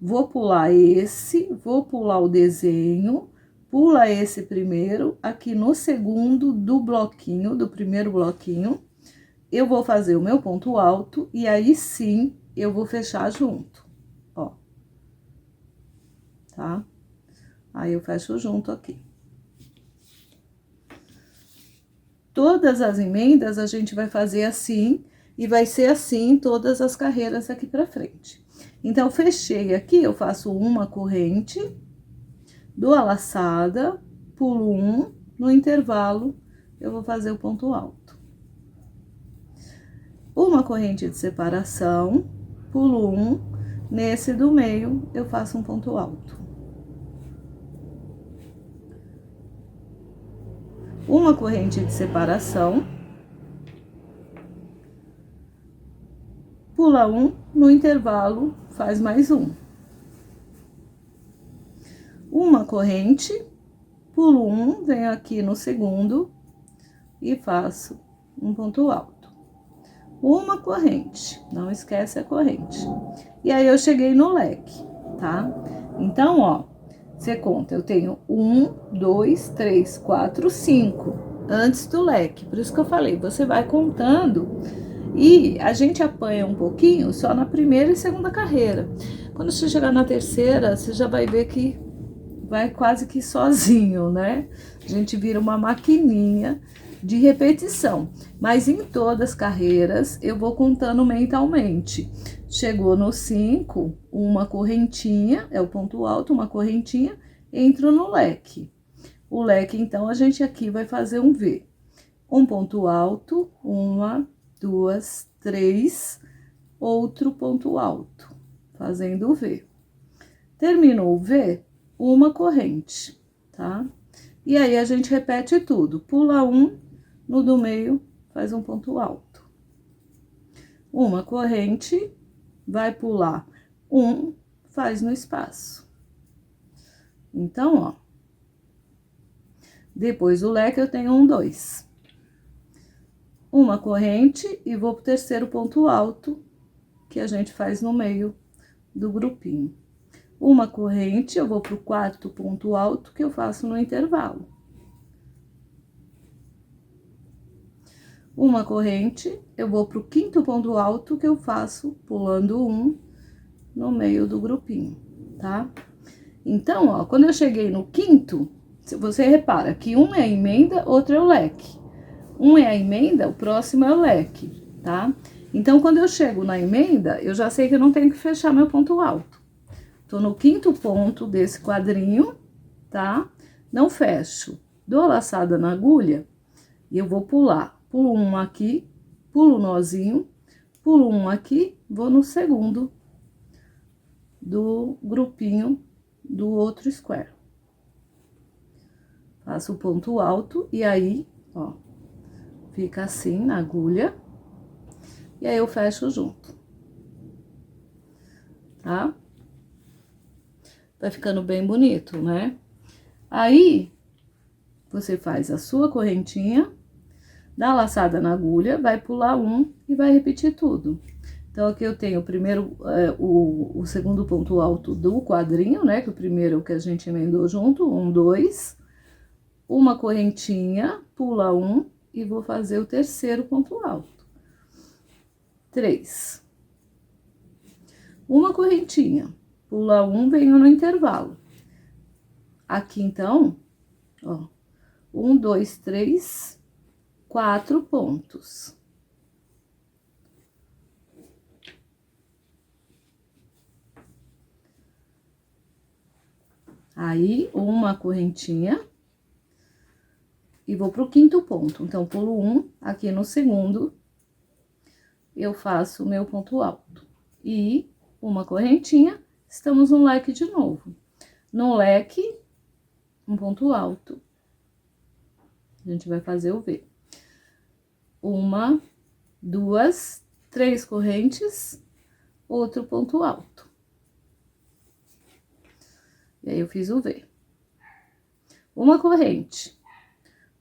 vou pular esse, vou pular o desenho, pula esse primeiro, aqui no segundo do bloquinho, do primeiro bloquinho, eu vou fazer o meu ponto alto, e aí sim, eu vou fechar junto, ó. Tá? Aí, eu fecho junto aqui. Todas as emendas, a gente vai fazer assim, e vai ser assim todas as carreiras aqui pra frente. Então, fechei aqui, eu faço uma corrente, dou a laçada, pulo um, no intervalo, eu vou fazer o ponto alto. Uma corrente de separação, pulo um, nesse do meio, eu faço um ponto alto. Uma corrente de separação, pula um, no intervalo, faz mais um. Uma corrente, pulo um, venho aqui no segundo e faço um ponto alto. Uma corrente, não esquece a corrente. E aí, eu cheguei no leque, tá? Então, ó, você conta, eu tenho 1, 2, 3, 4, 5 antes do leque. Por isso que eu falei, você vai contando e a gente apanha um pouquinho só na primeira e segunda carreira. Quando você chegar na terceira, você já vai ver que vai quase que sozinho, né? A gente vira uma maquininha de repetição, mas em todas as carreiras eu vou contando mentalmente. Chegou no 5, uma correntinha, é o ponto alto, uma correntinha, entro no leque. O leque, então, a gente aqui vai fazer um V. Um ponto alto, 1, 2, 3, outro ponto alto, fazendo o V. Terminou o V, uma corrente, tá? E aí, a gente repete tudo. Pula um, no do meio, faz um ponto alto. Uma corrente, vai pular um, faz no espaço. Então, ó. Depois do leque, eu tenho 1, 2. Uma corrente e vou pro terceiro ponto alto, que a gente faz no meio do grupinho. Uma corrente, eu vou pro quarto ponto alto, que eu faço no intervalo. Uma corrente, eu vou pro quinto ponto alto, que eu faço pulando um no meio do grupinho, tá? Então, ó, quando eu cheguei no quinto, você repara que um é a emenda, outro é o leque. Um é a emenda, o próximo é o leque, tá? Então, quando eu chego na emenda, eu já sei que eu não tenho que fechar meu ponto alto. Tô no quinto ponto desse quadrinho, tá? Não fecho. Dou a laçada na agulha e eu vou pular. Pulo um aqui, pulo o nozinho, pulo um aqui, vou no segundo do grupinho do outro square. Faço o ponto alto e aí, ó, fica assim na agulha. E aí, eu fecho junto, tá? Vai ficando bem bonito, né? Aí, você faz a sua correntinha, dá a laçada na agulha, vai pular um e vai repetir tudo. Então, aqui eu tenho o primeiro, o segundo ponto alto do quadrinho, né? Que o primeiro é o que a gente emendou junto, 1, 2. Uma correntinha, pula um e vou fazer o terceiro ponto alto. 3. Uma correntinha, pula um, venho no intervalo. Aqui, então, ó, 1, 2, 3, 4 pontos. Aí, uma correntinha e vou pro quinto ponto. Então, pulo um, aqui no segundo, eu faço o meu ponto alto. E uma correntinha, estamos no leque de novo. No leque, um ponto alto. A gente vai fazer o V. 1, 2, 3 correntes, outro ponto alto. E aí, eu fiz o V. Uma corrente,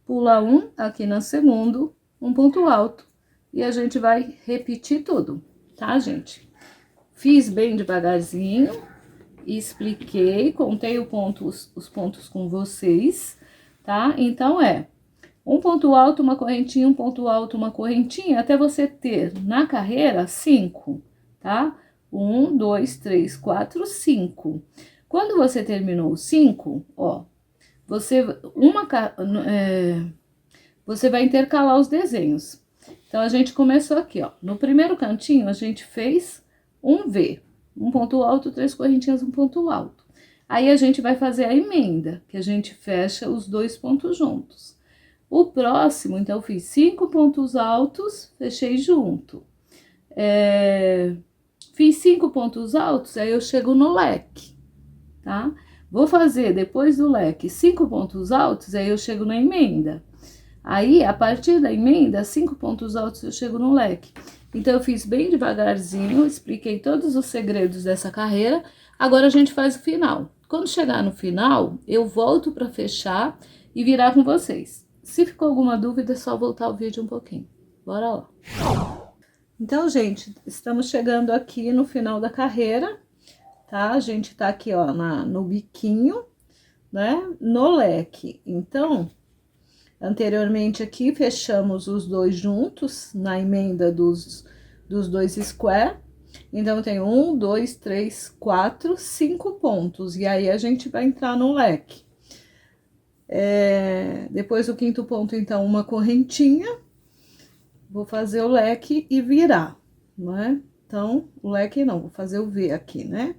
pula um, aqui no segundo, um ponto alto. E a gente vai repetir tudo, tá, gente? Fiz bem devagarzinho, expliquei, contei os pontos com vocês, tá? Então, um ponto alto, uma correntinha, um ponto alto, uma correntinha, até você ter na carreira 5, tá? 1, 2, 3, 4, 5. Quando você terminou os 5, ó, você vai intercalar os desenhos. Então, a gente começou aqui, ó. No primeiro cantinho, a gente fez um V, um ponto alto, 3 correntinhas, um ponto alto. Aí, a gente vai fazer a emenda, que a gente fecha os 2 pontos juntos. O próximo, então, eu fiz 5 pontos altos, fechei junto. Fiz 5 pontos altos, aí eu chego no leque, tá? Vou fazer, depois do leque, 5 pontos altos, aí eu chego na emenda. Aí, a partir da emenda, 5 pontos altos, eu chego no leque. Então, eu fiz bem devagarzinho, expliquei todos os segredos dessa carreira. Agora, a gente faz o final, Quando chegar no final, eu volto para fechar e virar com vocês. Se ficou alguma dúvida, é só voltar o vídeo um pouquinho. Bora lá. Então, gente, estamos chegando aqui no final da carreira, tá? A gente tá aqui, ó, no biquinho, né? No leque. Então, anteriormente aqui, fechamos os dois juntos, na emenda dos dois square. Então, tem 1, 2, 3, 4, 5 pontos. E aí, a gente vai entrar no leque. Depois do quinto ponto, então, uma correntinha. Vou fazer o leque e virar, não é? Então, o leque não, vou fazer o V aqui, né?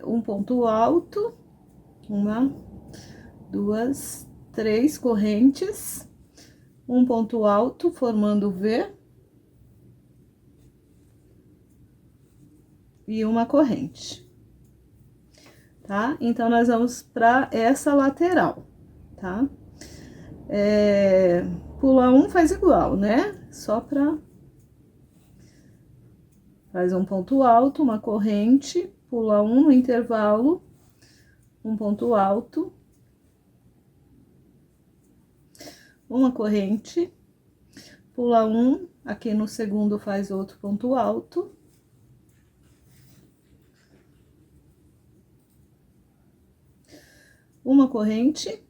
Um ponto alto, uma, duas, três correntes, um ponto alto, formando V. E uma corrente, tá? Então, nós vamos para essa lateral, tá? Pula um, faz igual, né? Só pra... Faz um ponto alto, uma corrente, pula um no intervalo, um ponto alto, uma corrente, pula um, aqui no segundo faz outro ponto alto, uma corrente.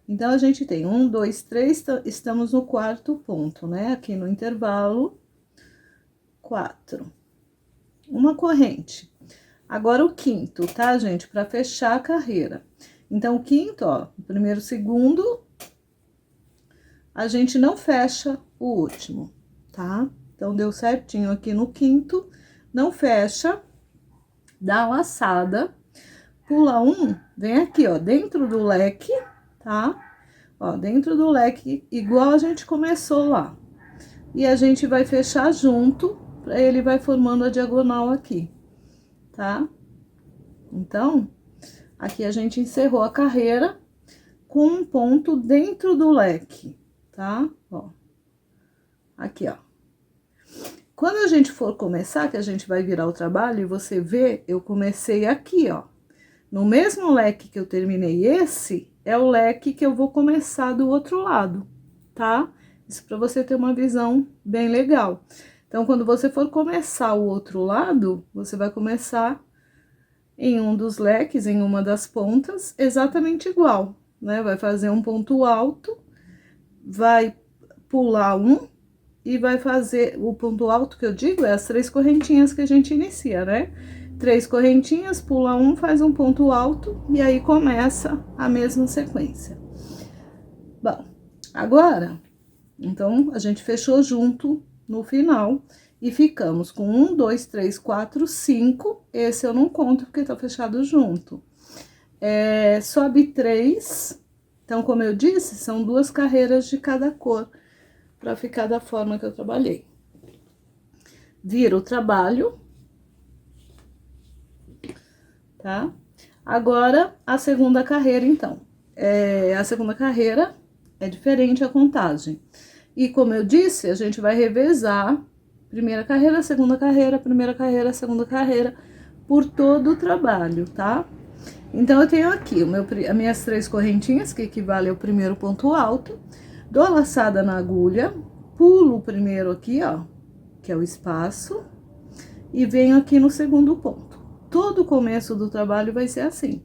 Então, a gente tem 1, 2, 3, estamos no quarto ponto, né? Aqui no intervalo, 4. Uma corrente. Agora, o quinto, tá, gente? Para fechar a carreira. Então, o quinto, ó, o primeiro, segundo, a gente não fecha o último, tá? Então, deu certinho aqui no quinto, não fecha, dá a laçada, pula um, vem aqui, ó, dentro do leque, tá? Ó, dentro do leque, igual a gente começou lá. E a gente vai fechar junto, ele vai formando a diagonal aqui, tá? Então, aqui a gente encerrou a carreira com um ponto dentro do leque, tá? Ó, aqui, ó. Quando a gente for começar, que a gente vai virar o trabalho, e você vê, eu comecei aqui, ó. No mesmo leque que eu terminei esse, é o leque que eu vou começar do outro lado, tá? Isso para você ter uma visão bem legal. Então, quando você for começar o outro lado, você vai começar em um dos leques, em uma das pontas, exatamente igual, né? Vai fazer um ponto alto, vai pular um e vai fazer o ponto alto que eu digo, é as 3 correntinhas que a gente inicia, né? 3 correntinhas, pula um, faz um ponto alto e aí começa a mesma sequência. Bom, agora, então, a gente fechou junto no final e ficamos com 1, 2, 3, 4, 5. Esse eu não conto porque tá fechado junto. Sobe 3. Então, como eu disse, são 2 carreiras de cada cor para ficar da forma que eu trabalhei. Vira o trabalho, tá? Agora, a segunda carreira, então. A segunda carreira é diferente a contagem. E como eu disse, a gente vai revezar primeira carreira, segunda carreira, primeira carreira, segunda carreira, por todo o trabalho, tá? Então, eu tenho aqui as minhas 3 correntinhas, que equivale ao primeiro ponto alto, dou a laçada na agulha, pulo o primeiro aqui, ó, que é o espaço, e venho aqui no segundo ponto. Todo o começo do trabalho vai ser assim,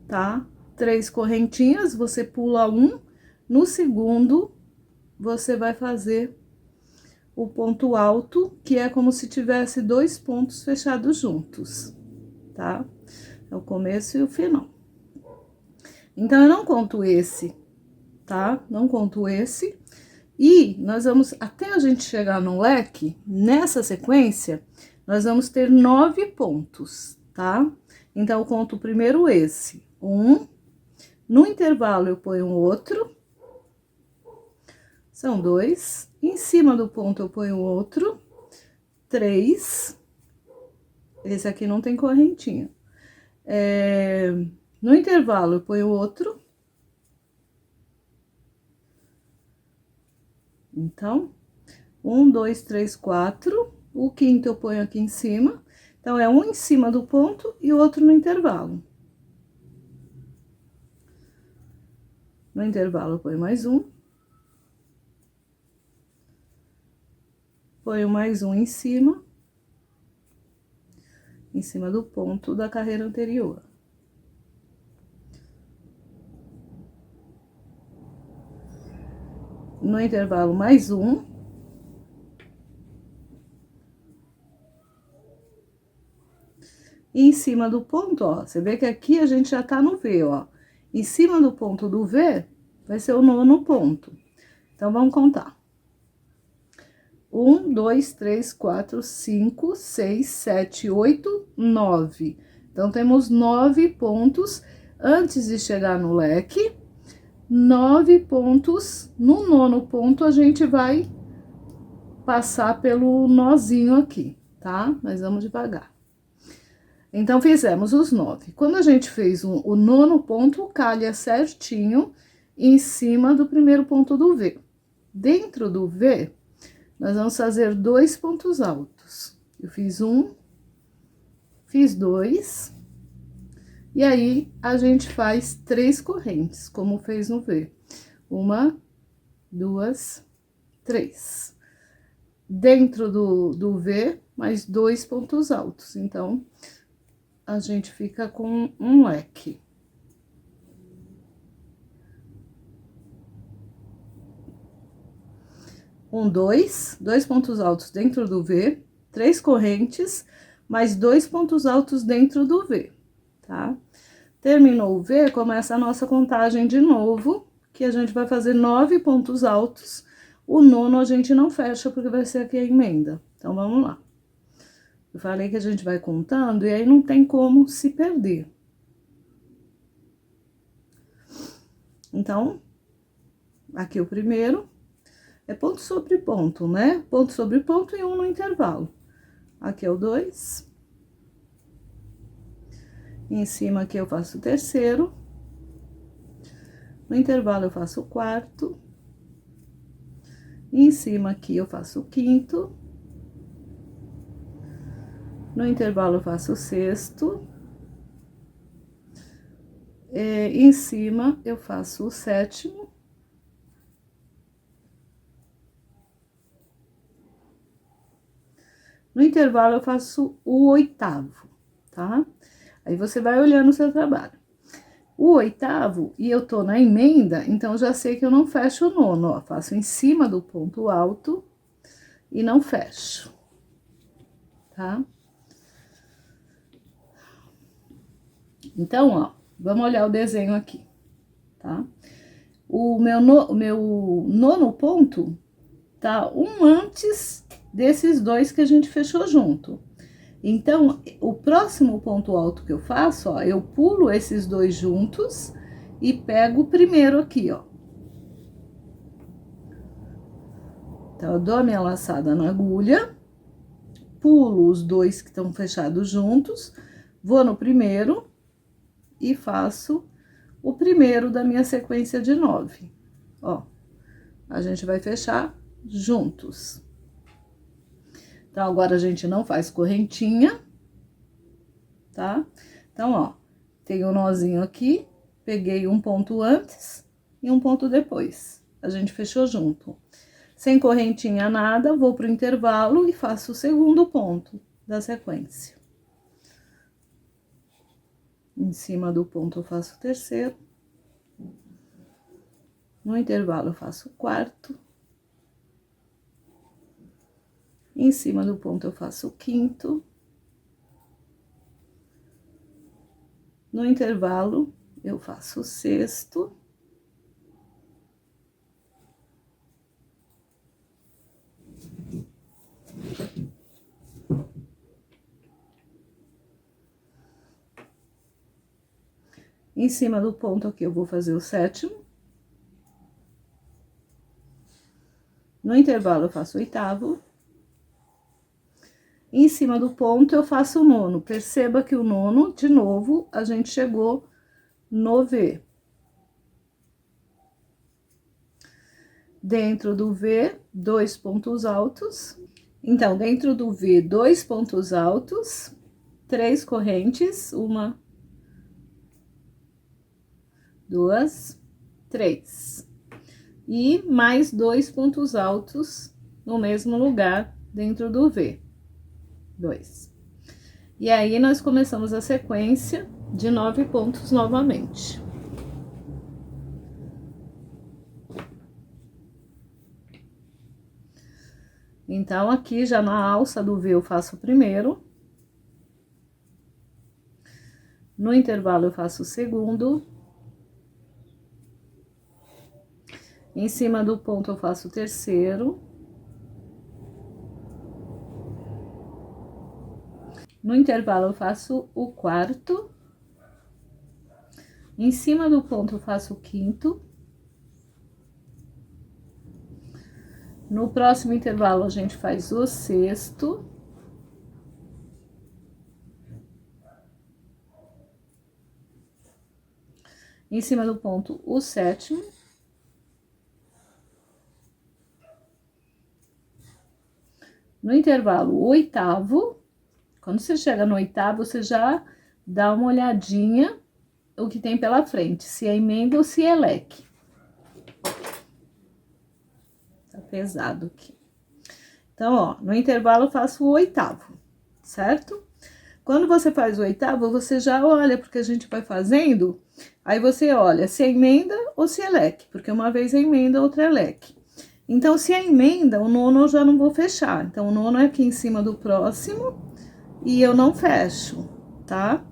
tá? 3 correntinhas, você pula um, no segundo, você vai fazer o ponto alto, que é como se tivesse 2 pontos fechados juntos, tá? É o começo e o final. Então, eu não conto esse, tá? Não conto esse. E nós vamos, até a gente chegar no leque, nessa sequência, nós vamos ter 9 pontos, tá? Então, eu conto primeiro esse, no intervalo eu ponho outro, são 2, em cima do ponto eu ponho outro, 3, esse aqui não tem correntinha. No intervalo eu ponho outro. Então, 1, 2, 3, 4. O quinto eu ponho aqui em cima. Então, é um em cima do ponto e o outro no intervalo. No intervalo, eu ponho mais um. Ponho mais um em cima do ponto da carreira anterior. No intervalo, mais um. E em cima do ponto, ó, você vê que aqui a gente já tá no V, ó. Em cima do ponto do V, vai ser o 9º ponto. Então, vamos contar. 1, 2, 3, 4, 5, 6, 7, 8, 9. Então, temos 9 pontos antes de chegar no leque. 9 pontos. No 9º ponto, a gente vai passar pelo nozinho aqui, tá? Mas vamos devagar. Então, fizemos os 9. Quando a gente fez o 9º ponto, calha certinho em cima do primeiro ponto do V. Dentro do V, nós vamos fazer 2 pontos altos. Eu fiz um, fiz 2, e aí a gente faz 3 correntes, como fez no V. 1, 2, 3. Dentro do V, mais 2 pontos altos. Então, a gente fica com um leque. Dois pontos altos dentro do V, 3 correntes, mais 2 pontos altos dentro do V, tá? Terminou o V, começa a nossa contagem de novo, que a gente vai fazer 9 pontos altos. O 9º a gente não fecha, porque vai ser aqui a emenda. Então, vamos lá. Eu falei que a gente vai contando, e aí não tem como se perder. Então, aqui o primeiro é ponto sobre ponto, né? Ponto sobre ponto e um no intervalo. Aqui é o 2. Em cima aqui eu faço o terceiro. No intervalo eu faço o quarto. E em cima aqui eu faço o quinto. No intervalo eu faço o sexto. Em cima eu faço o sétimo. No intervalo eu faço o 8º, tá? Aí você vai olhando o seu trabalho. O 8º, e eu tô na emenda, então já sei que eu não fecho o 9º, ó. Faço em cima do ponto alto e não fecho, tá? Então, ó, vamos olhar o desenho aqui, tá? O meu 9º ponto tá um antes desses 2 que a gente fechou junto. Então, o próximo ponto alto que eu faço, ó, eu pulo esses 2 juntos e pego o primeiro aqui, ó. Então, eu dou a minha laçada na agulha, pulo os 2 que estão fechados juntos, vou no primeiro e faço o primeiro da minha sequência de 9. Ó, a gente vai fechar juntos. Então, agora a gente não faz correntinha, tá? Então, ó, tem um nozinho aqui, peguei um ponto antes e um ponto depois. A gente fechou junto. Sem correntinha nada, vou pro intervalo e faço o segundo ponto da sequência. Em cima do ponto eu faço o terceiro. No intervalo eu faço o quarto. Em cima do ponto eu faço o quinto. No intervalo eu faço o sexto. Em cima do ponto aqui eu vou fazer o sétimo. No intervalo eu faço o 8º. Em cima do ponto eu faço o 9º. Perceba que o 9º, de novo, a gente chegou no V. Dentro do V, 2 pontos altos. Então, dentro do V, 2 pontos altos. 3 correntes, 1, 2, 3. E mais 2 pontos altos no mesmo lugar dentro do V. 2. E aí, nós começamos a sequência de 9 pontos novamente. Então, aqui já na alça do V eu faço o primeiro. No intervalo eu faço o segundo. Em cima do ponto eu faço o terceiro. No intervalo eu faço o quarto. Em cima do ponto eu faço o quinto. No próximo intervalo, a gente faz o sexto. Em cima do ponto, o sétimo. No intervalo, o oitavo. Quando você chega no oitavo, você já dá uma olhadinha o que tem pela frente, se é emenda ou se é leque. Tá pesado aqui. Então, ó, no intervalo eu faço o oitavo, certo? Quando você faz o oitavo, você já olha, porque a gente vai fazendo, aí você olha se é emenda ou se é leque, porque uma vez é emenda, outra é leque. Então, se é emenda, o nono eu já não vou fechar. Então, o nono é aqui em cima do próximo e eu não fecho, tá?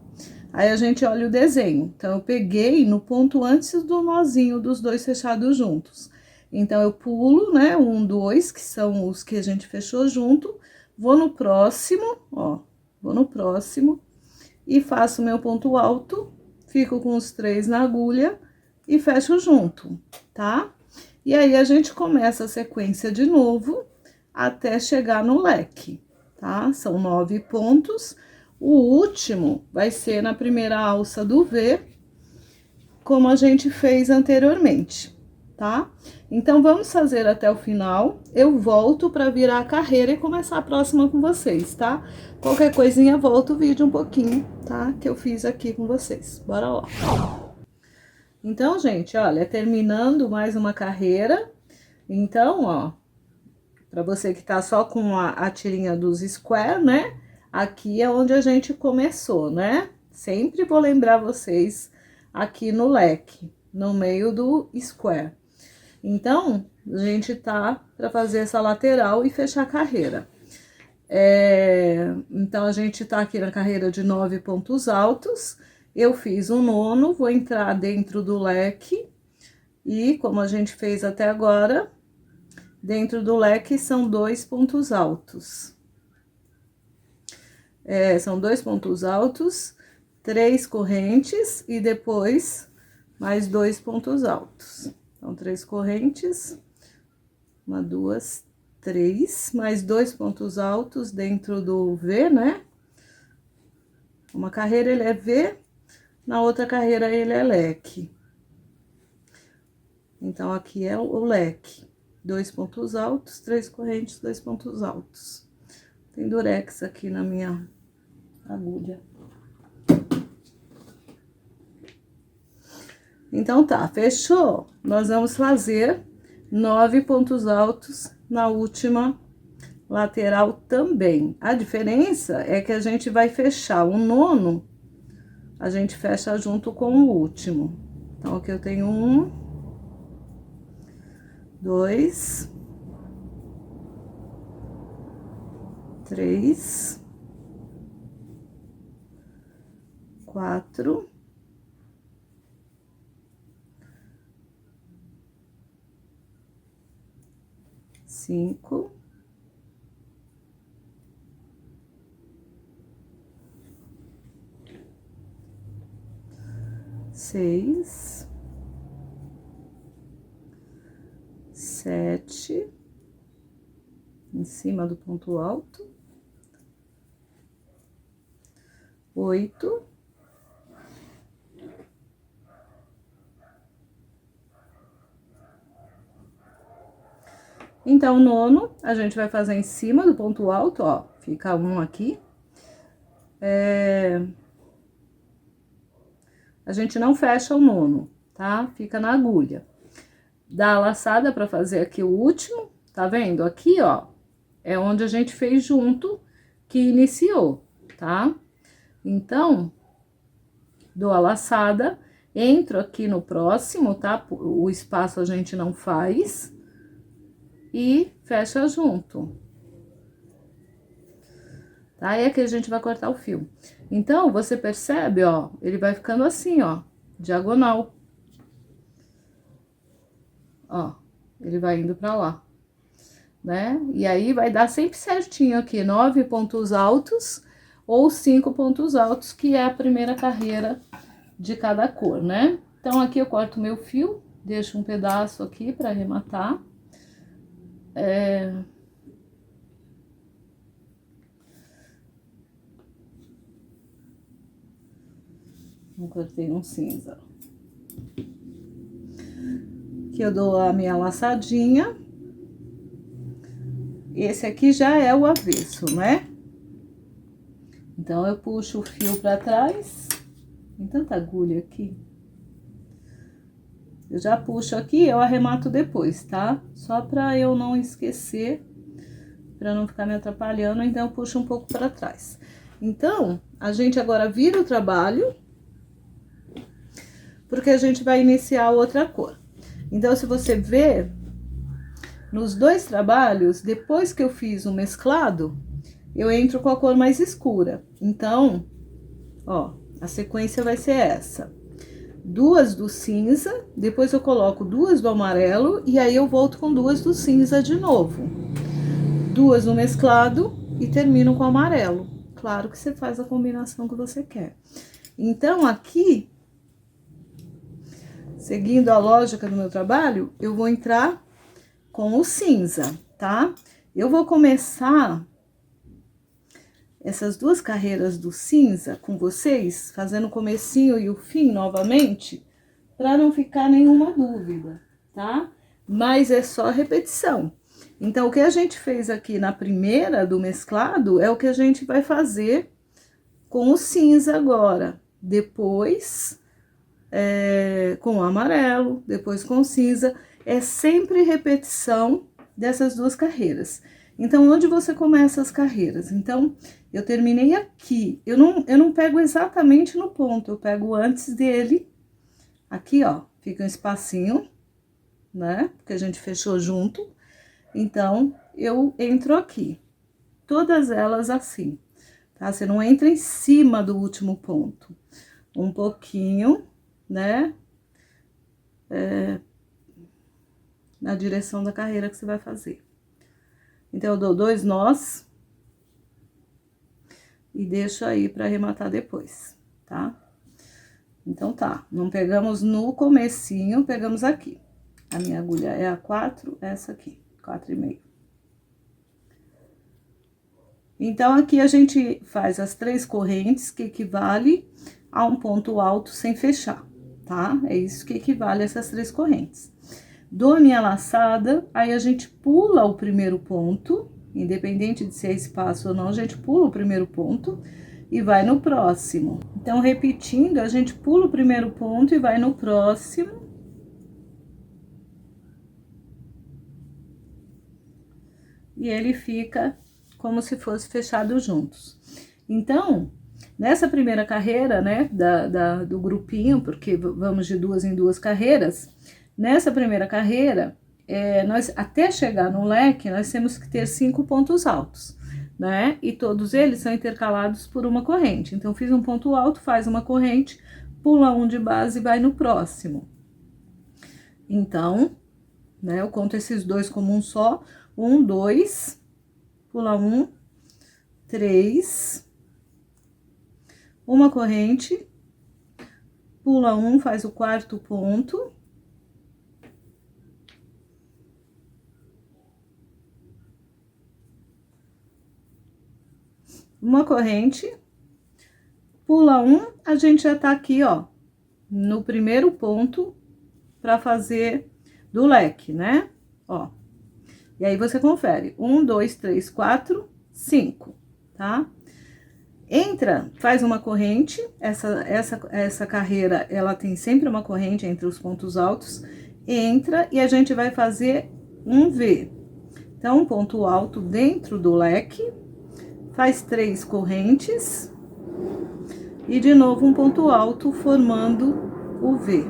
Aí, a gente olha o desenho. Então, eu peguei no ponto antes do nozinho dos dois fechados juntos. Então, eu pulo, né, 1, 2, que são os que a gente fechou junto, vou no próximo, ó, vou no próximo e faço meu ponto alto, fico com os 3 na agulha e fecho junto, tá? E aí, a gente começa a sequência de novo até chegar no leque, tá? São 9 pontos. O último vai ser na primeira alça do V, como a gente fez anteriormente, tá? Então, vamos fazer até o final. Eu volto para virar a carreira e começar a próxima com vocês, tá? Qualquer coisinha, volto o vídeo um pouquinho, tá? Que eu fiz aqui com vocês. Bora lá. Então, gente, olha, terminando mais uma carreira. Então, ó, para você que tá só com a tirinha dos square, né? Aqui é onde a gente começou, né? Sempre vou lembrar vocês aqui no leque, no meio do square. Então, a gente tá para fazer essa lateral e fechar a carreira. Então, a gente tá aqui na carreira de 9 pontos altos. Eu fiz o nono, vou entrar dentro do leque. E, como a gente fez até agora, dentro do leque são 2 pontos altos. São 2 pontos altos, 3 correntes e depois mais 2 pontos altos. Então, 3 correntes, 1, 2, 3, mais 2 pontos altos dentro do V, né? Uma carreira ele é V, na outra carreira ele é leque. Então, aqui é o leque. 2 pontos altos, 3 correntes, 2 pontos altos. Tem durex aqui na minha agulha. Então, tá, fechou? Nós vamos fazer 9 pontos altos na última lateral também. A diferença é que a gente vai fechar o nono, a gente fecha junto com o último. Então, aqui eu tenho 1, 2, 3, 4, 5, 6, 7, em cima do ponto alto, 8, 'Então, o nono, a gente vai fazer em cima do ponto alto, ó, fica um aqui. a gente não fecha o nono, tá? Fica na agulha. Dá a laçada pra fazer aqui o último, tá vendo? Aqui, ó, é onde a gente fez junto, que iniciou, tá? Então, dou a laçada, entro aqui no próximo, tá? O espaço a gente não faz. E fecha junto. Tá? E aqui a gente vai cortar o fio. Então, você percebe, ó, ele vai ficando assim, ó, diagonal. Ó, ele vai indo pra lá, né? E aí, vai dar sempre certinho aqui, 9 pontos altos ou 5 pontos altos, que é a primeira carreira de cada cor, né? Então, aqui eu corto meu fio, deixo um pedaço aqui pra arrematar. Eu cortei um cinza. Aqui eu dou a minha laçadinha. Esse aqui já é o avesso, né? Então, eu puxo o fio pra trás. Tem tanta agulha aqui. Eu já puxo aqui, eu arremato depois, tá? Só pra eu não esquecer, pra não ficar me atrapalhando, então eu puxo um pouco pra trás. Então, a gente agora vira o trabalho, porque a gente vai iniciar outra cor. Então, se você ver, nos dois trabalhos, depois que eu fiz o mesclado, eu entro com a cor mais escura. Então, ó, a sequência vai ser essa. 2 do cinza, depois eu coloco 2 do amarelo, e aí eu volto com 2 do cinza de novo. 2 no mesclado e termino com o amarelo. Claro que você faz a combinação que você quer. Então, aqui, seguindo a lógica do meu trabalho, eu vou entrar com o cinza, tá? Eu vou começar essas 2 carreiras do cinza com vocês, fazendo o comecinho e o fim novamente, para não ficar nenhuma dúvida, tá? Mas é só repetição. Então, o que a gente fez aqui na primeira do mesclado é o que a gente vai fazer com o cinza agora. Depois, com o amarelo, depois com o cinza. É sempre repetição dessas 2 carreiras. Então, onde você começa as carreiras? Então, eu terminei aqui. Eu não pego exatamente no ponto, eu pego antes dele. Aqui, ó, fica um espacinho, né? Porque a gente fechou junto. Então, eu entro aqui. Todas elas assim, tá? Você não entra em cima do último ponto. Um pouquinho, né? Na direção da carreira que você vai fazer. Então, eu dou 2 nós e deixo aí pra arrematar depois, tá? Então, tá, não pegamos no comecinho, pegamos aqui. A minha agulha é a 4, essa aqui, 4,5. Então, aqui a gente faz as 3 correntes, que equivale a um ponto alto sem fechar, tá? É isso que equivale a essas 3 correntes. Dou a minha laçada, aí a gente pula o primeiro ponto, independente de se é espaço ou não, a gente pula o primeiro ponto e vai no próximo. Então, repetindo, a gente pula o primeiro ponto e vai no próximo. E ele fica como se fosse fechado juntos. Então, nessa primeira carreira, né, do grupinho, porque vamos de 2 em 2 carreiras, nessa primeira carreira, nós, até chegar no leque, nós temos que ter 5 pontos altos, né? E todos eles são intercalados por uma corrente. Então, fiz um ponto alto, faz uma corrente, pula um de base e vai no próximo. Então, né, eu conto esses 2 como um só. 1, 2, pula 1, 3, uma corrente, pula 1, faz o 4º ponto. Uma corrente, pula 1, a gente já tá aqui, ó, no primeiro ponto pra fazer do leque, né? Ó. E aí, você confere. 1, 2, 3, 4, 5, tá? Entra, faz uma corrente, essa carreira, ela tem sempre uma corrente entre os pontos altos, entra e a gente vai fazer um V. Então, um ponto alto dentro do leque, faz 3 correntes, e de novo um ponto alto formando o V.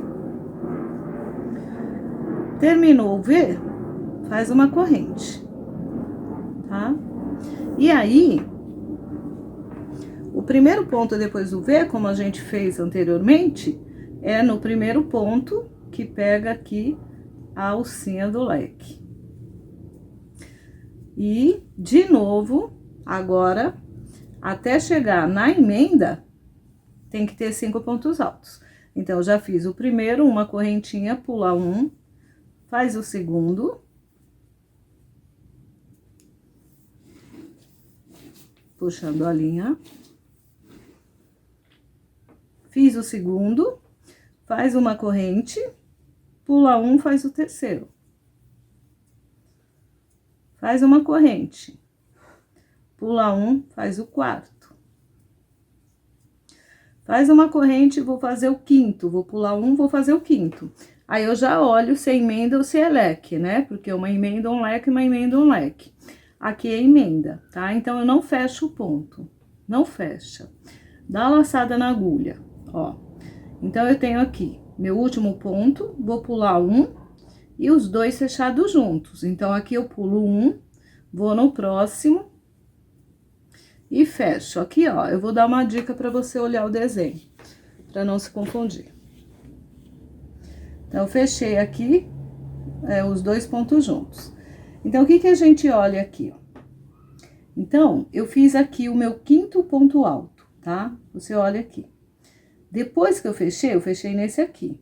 Terminou o V, faz uma corrente, tá? E aí, o primeiro ponto depois do V, como a gente fez anteriormente, é no primeiro ponto que pega aqui a alcinha do leque. E, de novo, agora, até chegar na emenda, tem que ter 5 pontos altos. Então, eu já fiz o primeiro, uma correntinha, pula um, faz o segundo. Puxando a linha. Fiz o segundo, faz uma corrente, pula um, faz o terceiro. Faz uma corrente, pula um, faz o quarto. Faz uma corrente, vou fazer o quinto, vou pular um, vou fazer o quinto. Aí, eu já olho se é emenda ou se é leque, né? Porque uma emenda um leque, uma emenda um leque. Aqui é emenda, tá? Então, eu não fecho o ponto, não fecha. Dá a laçada na agulha, ó. Então, eu tenho aqui meu último ponto, vou pular um e os dois fechados juntos. Então, aqui eu pulo um, vou no próximo e fecho. Aqui, ó, eu vou dar uma dica para você olhar o desenho, para não se confundir. Então, eu fechei aqui, os 2 pontos juntos. Então, o que que a gente olha aqui, ó? Então, eu fiz aqui o meu quinto ponto alto, tá? Você olha aqui. Depois que eu fechei nesse aqui.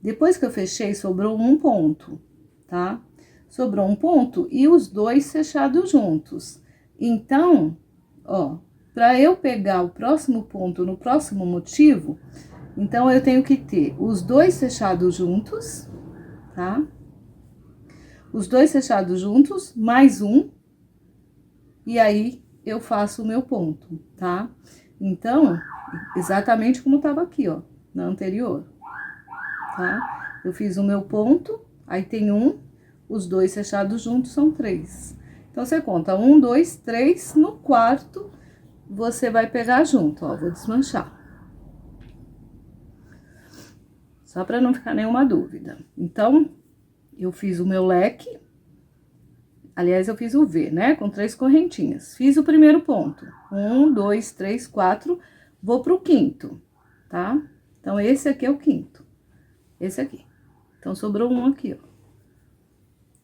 Depois que eu fechei, sobrou um ponto, tá? Sobrou um ponto e os dois fechados juntos. Então, ó, para eu pegar o próximo ponto no próximo motivo, então, eu tenho que ter os dois fechados juntos, tá? Os dois fechados juntos, mais um, e aí, eu faço o meu ponto, tá? Então, exatamente como tava aqui, ó, na anterior, tá? Eu fiz o meu ponto, aí tem um, os dois fechados juntos são 3. Então, você conta 1, 2, 3, no quarto, você vai pegar junto, ó, vou desmanchar. Só para não ficar nenhuma dúvida. Então, eu fiz o meu leque, aliás, eu fiz o V, né? Com 3 correntinhas. Fiz o primeiro ponto. 1, 2, 3, 4, vou pro quinto, tá? Então, esse aqui é o quinto. Esse aqui. Então, sobrou um aqui, ó.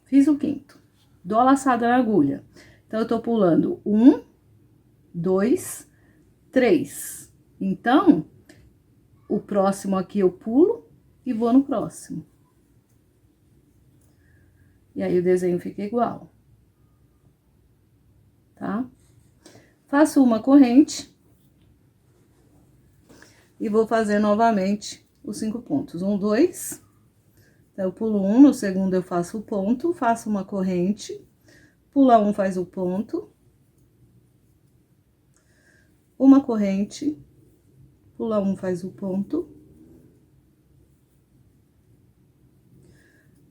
Fiz o quinto. Dou a laçada na agulha. Então, eu tô pulando 1, 2, 3. Então, o próximo aqui eu pulo e vou no próximo. E aí, o desenho fica igual. Tá? Faço uma corrente. E vou fazer novamente os 5 pontos. 1, 2. Então, eu pulo um, no segundo eu faço o ponto, faço uma corrente. Pula um, faz o ponto. Uma corrente. Pula um, faz o ponto.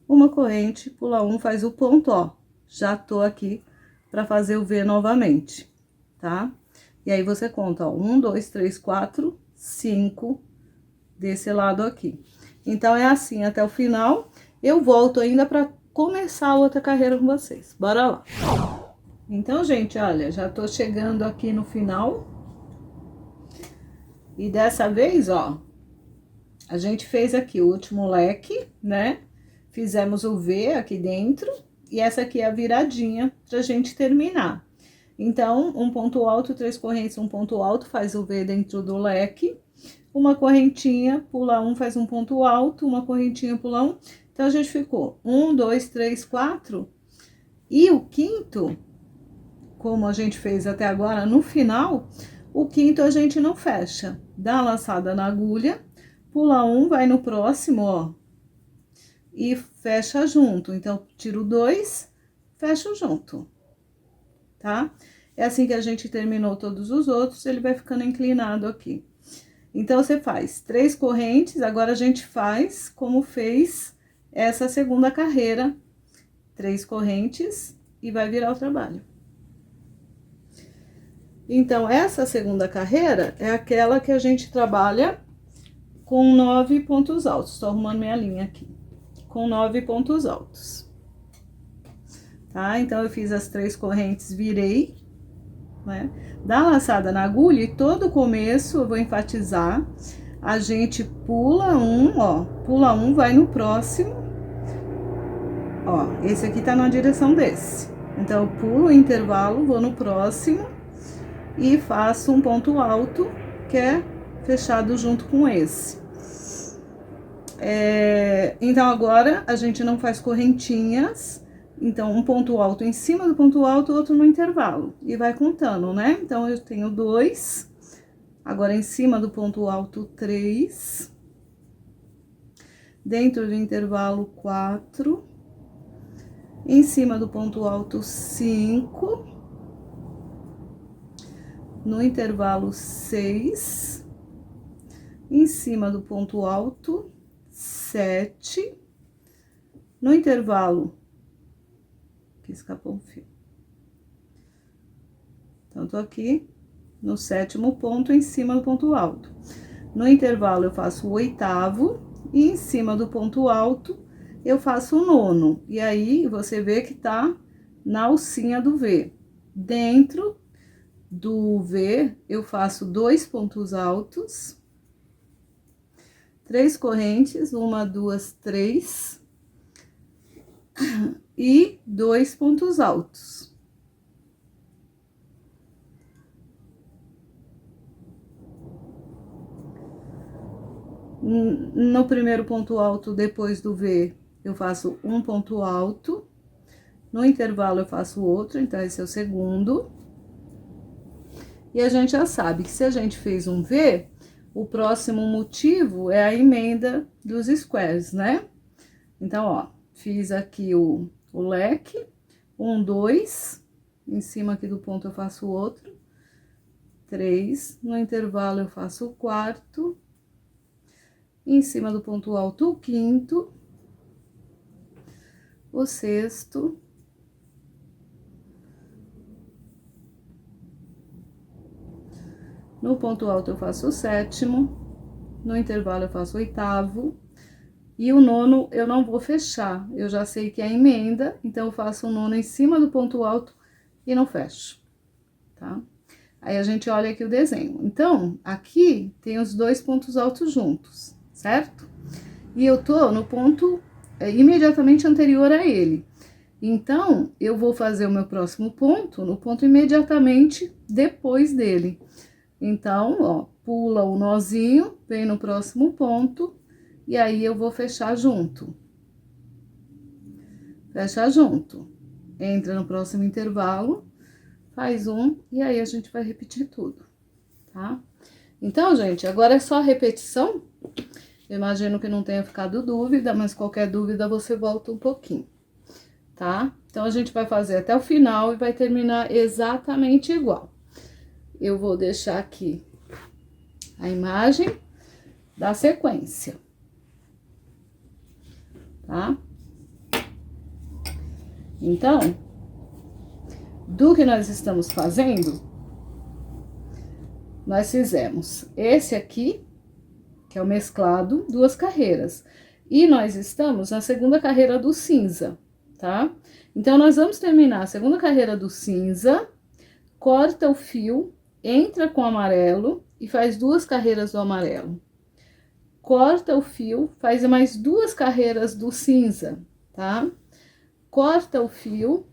Uma corrente, pula um, faz o ponto, ó. Já tô aqui pra fazer o V novamente, tá? E aí, você conta, ó, 1, 2, 3, 4, 5 desse lado aqui. Então, é assim até o final. Eu volto ainda pra começar a outra carreira com vocês. Bora lá! Então, gente, olha, já tô chegando aqui no final. E dessa vez, ó, a gente fez aqui o último leque, né? Fizemos o V aqui dentro, e essa aqui é a viradinha pra gente terminar. Então, um ponto alto, 3 correntes, um ponto alto, faz o V dentro do leque. Uma correntinha, pula um, faz um ponto alto, uma correntinha, pula um. Então, a gente ficou 1, 2, 3, 4. E o quinto, como a gente fez até agora, no final, o quinto a gente não fecha. Dá a laçada na agulha, pula um, vai no próximo, ó. E fecha junto. Então, tiro 2, fecho junto, tá? É assim que a gente terminou todos os outros, ele vai ficando inclinado aqui. Então, você faz 3 correntes, agora a gente faz como fez essa segunda carreira, 3 correntes e vai virar o trabalho. Então, essa segunda carreira é aquela que a gente trabalha com 9 pontos altos. Tô arrumando minha linha aqui. Com 9 pontos altos. Tá? Então, eu fiz as 3 correntes, virei, né? Dá laçada na agulha e todo o começo, eu vou enfatizar, a gente pula um, ó, pula um, vai no próximo. Ó, esse aqui tá na direção desse. Então, eu pulo o intervalo, vou no próximo e faço um ponto alto, que é fechado junto com esse. Então, agora, a gente não faz correntinhas. Então, um ponto alto em cima do ponto alto, outro no intervalo. E vai contando, né? Então, eu tenho 2. Agora, em cima do ponto alto, 3. Dentro do intervalo, 4. Em cima do ponto alto, 5. No intervalo, 6. Em cima do ponto alto, 7. No intervalo, que escapou um fio. Então, tô aqui no 7º ponto, em cima do ponto alto. No intervalo, eu faço o 8º, e em cima do ponto alto, eu faço o 9º. E aí, você vê que tá na alcinha do V. Dentro do V, eu faço 2 pontos altos, 3 correntes, 1, 2, 3, e 2 pontos altos. No primeiro ponto alto, depois do V, eu faço um ponto alto. No intervalo, eu faço outro, então, esse é o segundo. E a gente já sabe que se a gente fez um V, o próximo motivo é a emenda dos squares, né? Então, ó, fiz aqui o leque, 1, 2, em cima aqui do ponto eu faço outro, 3, no intervalo eu faço o 4, em cima do ponto alto o 5º, o 6º, no ponto alto eu faço o 7º, no intervalo eu faço o 8º, e o 9º eu não vou fechar, eu já sei que é emenda, então eu faço o 9º em cima do ponto alto e não fecho, tá? Aí, a gente olha aqui o desenho. Então, aqui tem os 2 pontos altos juntos, certo? E eu tô no ponto imediatamente anterior a ele. Então, eu vou fazer o meu próximo ponto no ponto imediatamente depois dele. Então, ó, pula o nozinho, vem no próximo ponto, e aí eu vou fechar junto. Fecha junto. Entra no próximo intervalo, faz um, e aí a gente vai repetir tudo, tá? Então, gente, agora é só repetição. Eu imagino que não tenha ficado dúvida, mas qualquer dúvida você volta um pouquinho, tá? Então, a gente vai fazer até o final e vai terminar exatamente igual. Eu vou deixar aqui a imagem da sequência, tá? Então, do que nós estamos fazendo, nós fizemos esse aqui, que é o mesclado, 2 carreiras. E nós estamos na segunda carreira do cinza, tá? Então, nós vamos terminar a segunda carreira do cinza, corta o fio, entra com o amarelo e faz 2 carreiras do amarelo. Corta o fio, faz mais 2 carreiras do cinza, tá? Corta o fio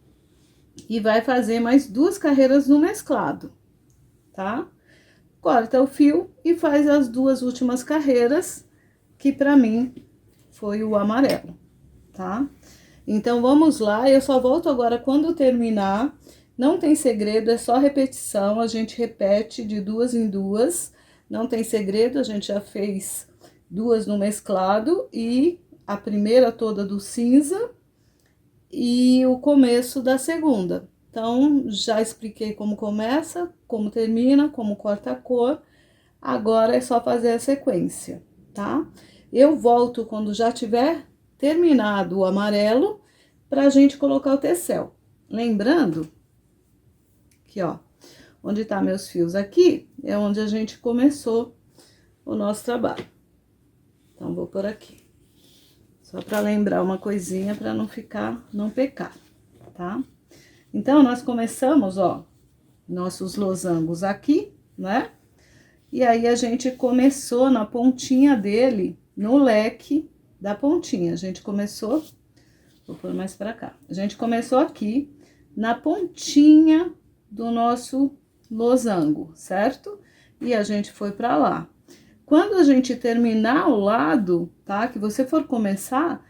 e vai fazer mais 2 carreiras no mesclado, tá? Corta o fio e faz as 2 últimas carreiras, que pra mim foi o amarelo, tá? Então, vamos lá, eu só volto agora quando terminar. Não tem segredo, é só repetição, a gente repete de 2 em 2, não tem segredo, a gente já fez 2 no mesclado e a primeira toda do cinza e o começo da segunda, Então, já expliquei como começa, como termina, como corta a cor. Agora é só fazer a sequência, tá? Eu volto quando já tiver terminado o amarelo pra gente colocar o tecel. Lembrando que, ó, onde tá meus fios aqui, é onde a gente começou o nosso trabalho. Então, vou por aqui. Só pra lembrar uma coisinha pra não pecar, tá? Então, nós começamos, ó, nossos losangos aqui, né? E aí, a gente começou na pontinha dele, no leque da pontinha. A gente começou, vou pôr mais pra cá. A gente começou aqui, na pontinha do nosso losango, certo? E a gente foi pra lá. Quando a gente terminar o lado, tá? Que você for começar,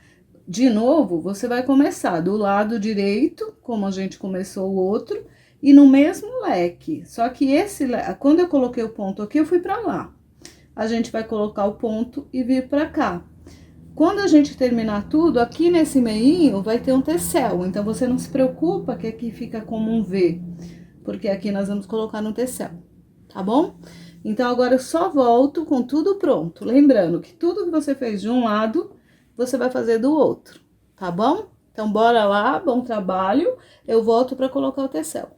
de novo, você vai começar do lado direito, como a gente começou o outro, e no mesmo leque. Só que quando eu coloquei o ponto aqui, eu fui pra lá. A gente vai colocar o ponto e vir pra cá. Quando a gente terminar tudo, aqui nesse meinho vai ter um tecel. Então, você não se preocupa que aqui fica como um V, porque aqui nós vamos colocar no tecel, tá bom? Então, agora eu só volto com tudo pronto. Lembrando que tudo que você fez de um lado, você vai fazer do outro, tá bom? Então, bora lá, bom trabalho. Eu volto para colocar o tecel.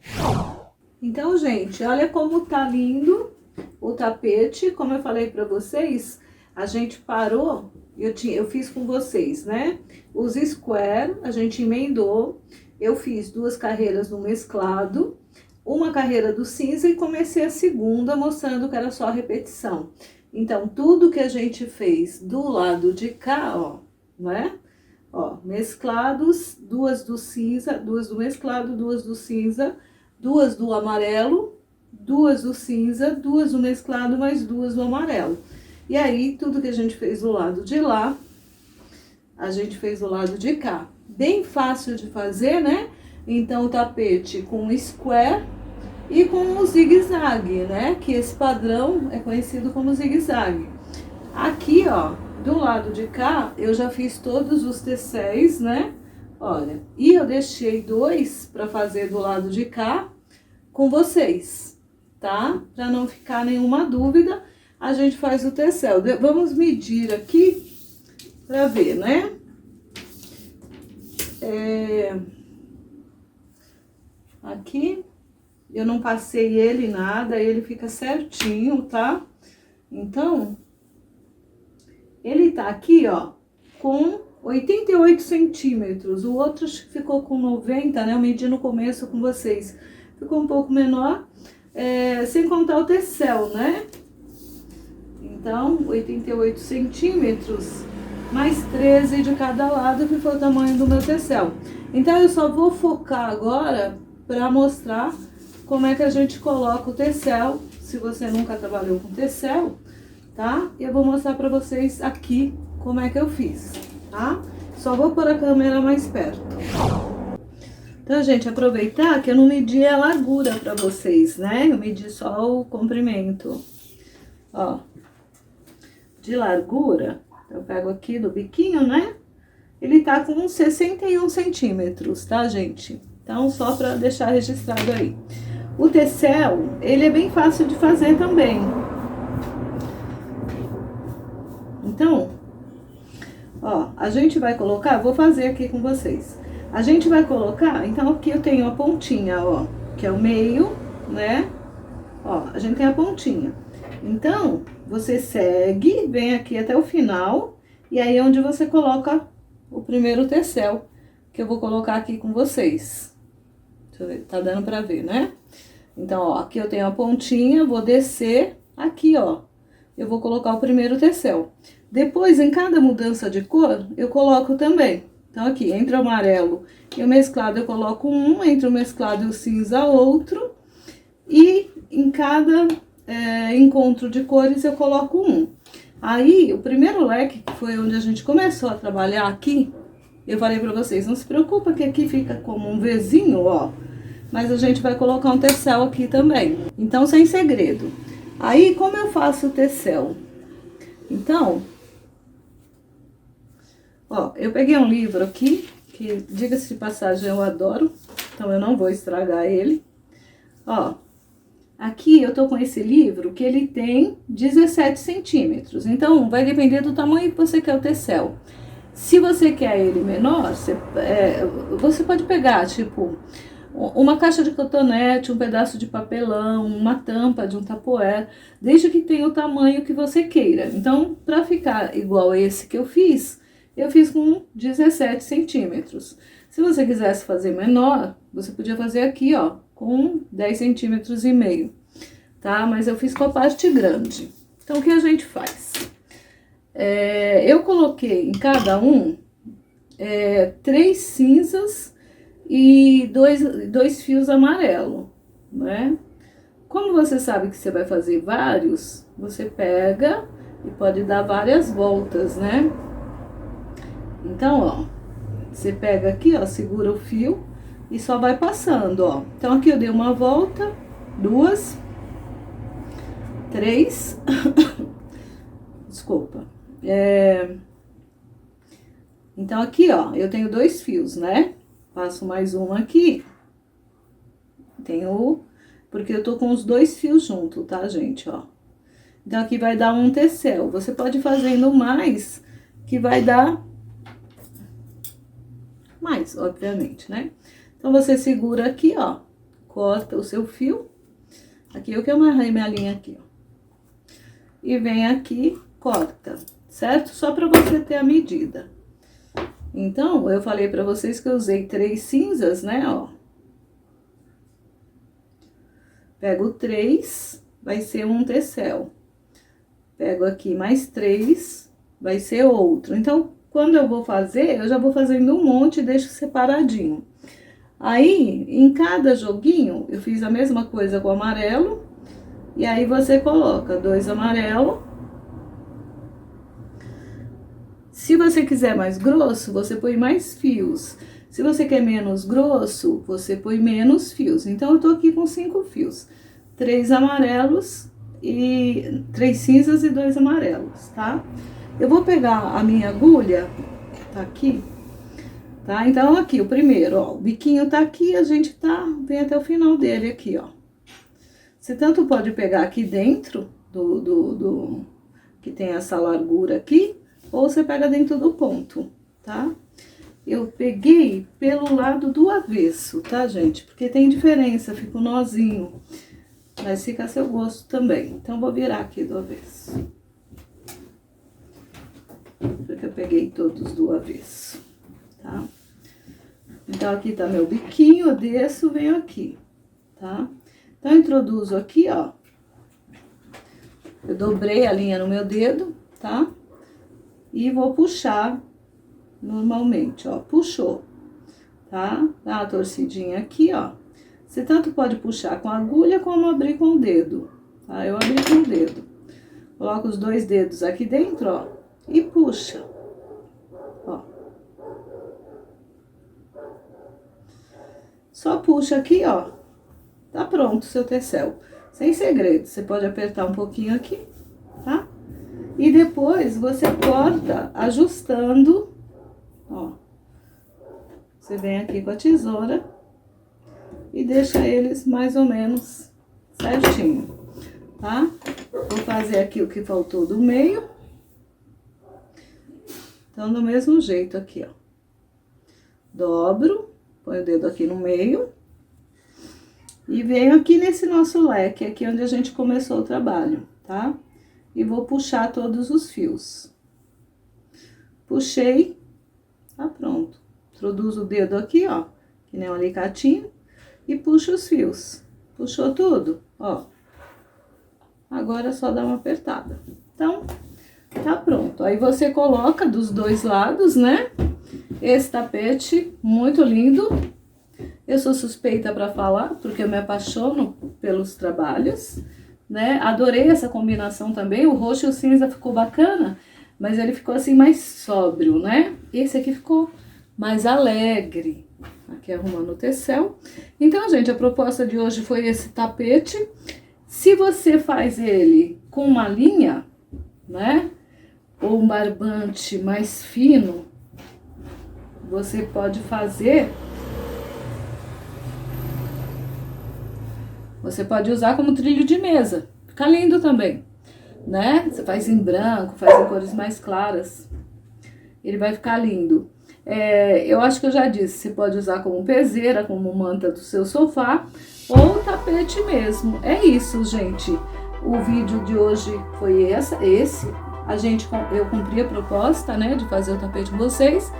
Então, gente, olha como tá lindo o tapete. Como eu falei para vocês, a gente parou, eu fiz com vocês, né? Os square, a gente emendou. Eu fiz 2 carreiras no mesclado, uma carreira do cinza e comecei a segunda mostrando que era só repetição. Então, tudo que a gente fez do lado de cá, ó, né? Ó, mesclados, 2 do cinza, 2 do mesclado, 2 do cinza, 2 do amarelo, 2 do cinza, 2 do mesclado, mais 2 do amarelo. E aí, tudo que a gente fez do lado de lá, a gente fez do lado de cá. Bem fácil de fazer, né? Então, o tapete com square e com o zigue-zague, né? Que esse padrão é conhecido como zigue-zague. Aqui, ó, do lado de cá, eu já fiz todos os tecéis, né? Olha, e eu deixei 2 para fazer do lado de cá com vocês, tá? Para não ficar nenhuma dúvida, a gente faz o tecel. Vamos medir aqui para ver, né? Aqui, eu não passei ele nada, ele fica certinho, tá? Então, ele tá aqui, ó, com 88 centímetros. O outro ficou com 90, né? Eu medi no começo com vocês. Ficou um pouco menor, sem contar o tecel, né? Então, 88 centímetros, mais 13 de cada lado, que foi o tamanho do meu tecel. Então, eu só vou focar agora para mostrar como é que a gente coloca o tecel, se você nunca trabalhou com tecel, tá? E eu vou mostrar pra vocês aqui como é que eu fiz, tá? Só vou pôr a câmera mais perto. Então, gente, aproveitar que eu não medi a largura pra vocês, né? Eu medi só o comprimento. Ó, de largura, eu pego aqui do biquinho, né? Ele tá com 61 centímetros, tá, gente? Então, só pra deixar registrado aí. O tecel, ele é bem fácil de fazer também. Então, ó, a gente vai colocar, vou fazer aqui com vocês. A gente vai colocar, então aqui eu tenho a pontinha, ó, que é o meio, né? Ó, a gente tem a pontinha. Então, você segue, vem aqui até o final, e aí é onde você coloca o primeiro tecel, que eu vou colocar aqui com vocês. Deixa eu ver, tá dando pra ver, né? Então, ó, aqui eu tenho a pontinha, vou descer aqui, ó. Eu vou colocar o primeiro tecel. Depois, em cada mudança de cor, eu coloco também. Então, aqui, entre o amarelo e o mesclado, eu coloco um, entre o mesclado e o cinza, outro. E em cada encontro de cores, eu coloco um. Aí, o primeiro leque, que foi onde a gente começou a trabalhar aqui, eu falei pra vocês, não se preocupa que aqui fica como um Vzinho, ó. Mas a gente vai colocar um tecel aqui também. Então, sem segredo. Aí, como eu faço o tecel? Então, ó, eu peguei um livro aqui, que, diga-se de passagem, eu adoro então eu não vou estragar ele. Ó, aqui eu tô com esse livro que ele tem 17 centímetros, então vai depender do tamanho que você quer o tecel. Se você quer ele menor, você pode pegar, tipo, uma caixa de cotonete, um pedaço de papelão, uma tampa de um tapoé, desde que tenha o tamanho que você queira. Então, para ficar igual esse que eu fiz com 17 centímetros. Se você quisesse fazer menor, você podia fazer aqui, ó, com 10 centímetros e meio, tá? Mas eu fiz com a parte grande. Então, o que a gente faz? Eu coloquei em cada um 3 cinzas e dois fios amarelo, né? Como você sabe que você vai fazer vários, você pega e pode dar várias voltas, né? Então, ó, você pega aqui, ó, segura o fio e só vai passando, ó. Então, aqui eu dei uma volta, 2, 3, desculpa. Então, aqui, ó, eu tenho 2 fios, né? Passo mais um aqui. Porque eu tô com os 2 fios junto, tá, gente, ó. Então, aqui vai dar um tecel. Você pode ir fazendo mais, que vai dar mais, obviamente, né? Então, você segura aqui, ó, corta o seu fio. Aqui eu que amarrei minha linha aqui, ó. E vem aqui, corta, certo? Só pra você ter a medida. Então, eu falei pra vocês que eu usei 3 cinzas, né, ó. Pego 3, vai ser um tecel. Pego aqui mais 3, vai ser outro. Então, quando eu vou fazer, eu já vou fazendo um monte e deixo separadinho. Aí, em cada joguinho, eu fiz a mesma coisa com o amarelo. E aí, você coloca 2 amarelo. Se você quiser mais grosso, você põe mais fios. Se você quer menos grosso, você põe menos fios. Então, eu tô aqui com 5 fios. 3 amarelos e 3 cinzas e 2 amarelos, tá? Eu vou pegar a minha agulha, tá aqui, tá? Então, aqui, o primeiro, ó, o biquinho tá aqui, a gente vem até o final dele aqui, ó. Você tanto pode pegar aqui dentro que tem essa largura aqui, ou você pega dentro do ponto, tá? Eu peguei pelo lado do avesso, tá, gente? Porque tem diferença, fica um nozinho, mas fica a seu gosto também. Então, vou virar aqui do avesso. Porque eu peguei todos do avesso, tá? Então, aqui tá meu biquinho, eu desço, venho aqui, tá? Então, eu introduzo aqui, ó. Eu dobrei a linha no meu dedo, tá? E vou puxar normalmente, ó, puxou, tá? Dá uma torcidinha aqui, ó. Você tanto pode puxar com a agulha como abrir com o dedo, tá? Eu abri com o dedo. Coloco os 2 dedos aqui dentro, ó, e puxa, ó. Só puxa aqui, ó. Tá pronto o seu tecel. Sem segredo, você pode apertar um pouquinho aqui, tá? E depois você corta ajustando, ó. Você vem aqui com a tesoura e deixa eles mais ou menos certinho, tá? Vou fazer aqui o que faltou do meio. Então, do mesmo jeito aqui, ó. Dobro, põe o dedo aqui no meio. E venho aqui nesse nosso leque, aqui onde a gente começou o trabalho, tá? E vou puxar todos os fios. Puxei, tá pronto. Introduzo o dedo aqui, ó, que nem um alicatinho, e puxo os fios. Puxou tudo, ó. Agora é só dar uma apertada. Então, tá pronto. Aí você coloca dos 2 lados, né? Esse tapete muito lindo. Eu sou suspeita para falar, porque eu me apaixono pelos trabalhos, né? Adorei essa combinação também. O roxo e o cinza ficou bacana, mas ele ficou assim mais sóbrio, né? Esse aqui ficou mais alegre. Aqui arrumando o tecel. Então, gente, a proposta de hoje foi esse tapete. Se você faz ele com uma linha, né? Ou um barbante mais fino, você pode fazer Você pode usar como trilho de mesa, fica lindo também, né? Você faz em branco, faz em cores mais claras, ele vai ficar lindo. Eu acho que eu já disse, você pode usar como peseira, como manta do seu sofá, ou tapete mesmo. É isso, gente. O vídeo de hoje foi esse. Eu cumpri a proposta, né, de fazer o tapete com vocês.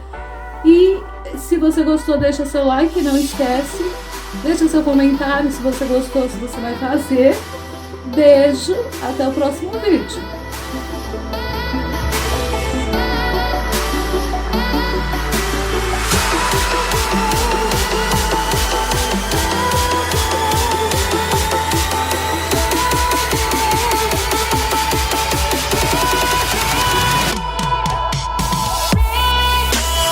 E se você gostou, deixa seu like, não esquece. Deixa seu comentário se você gostou, se você vai fazer. Beijo, até o próximo vídeo.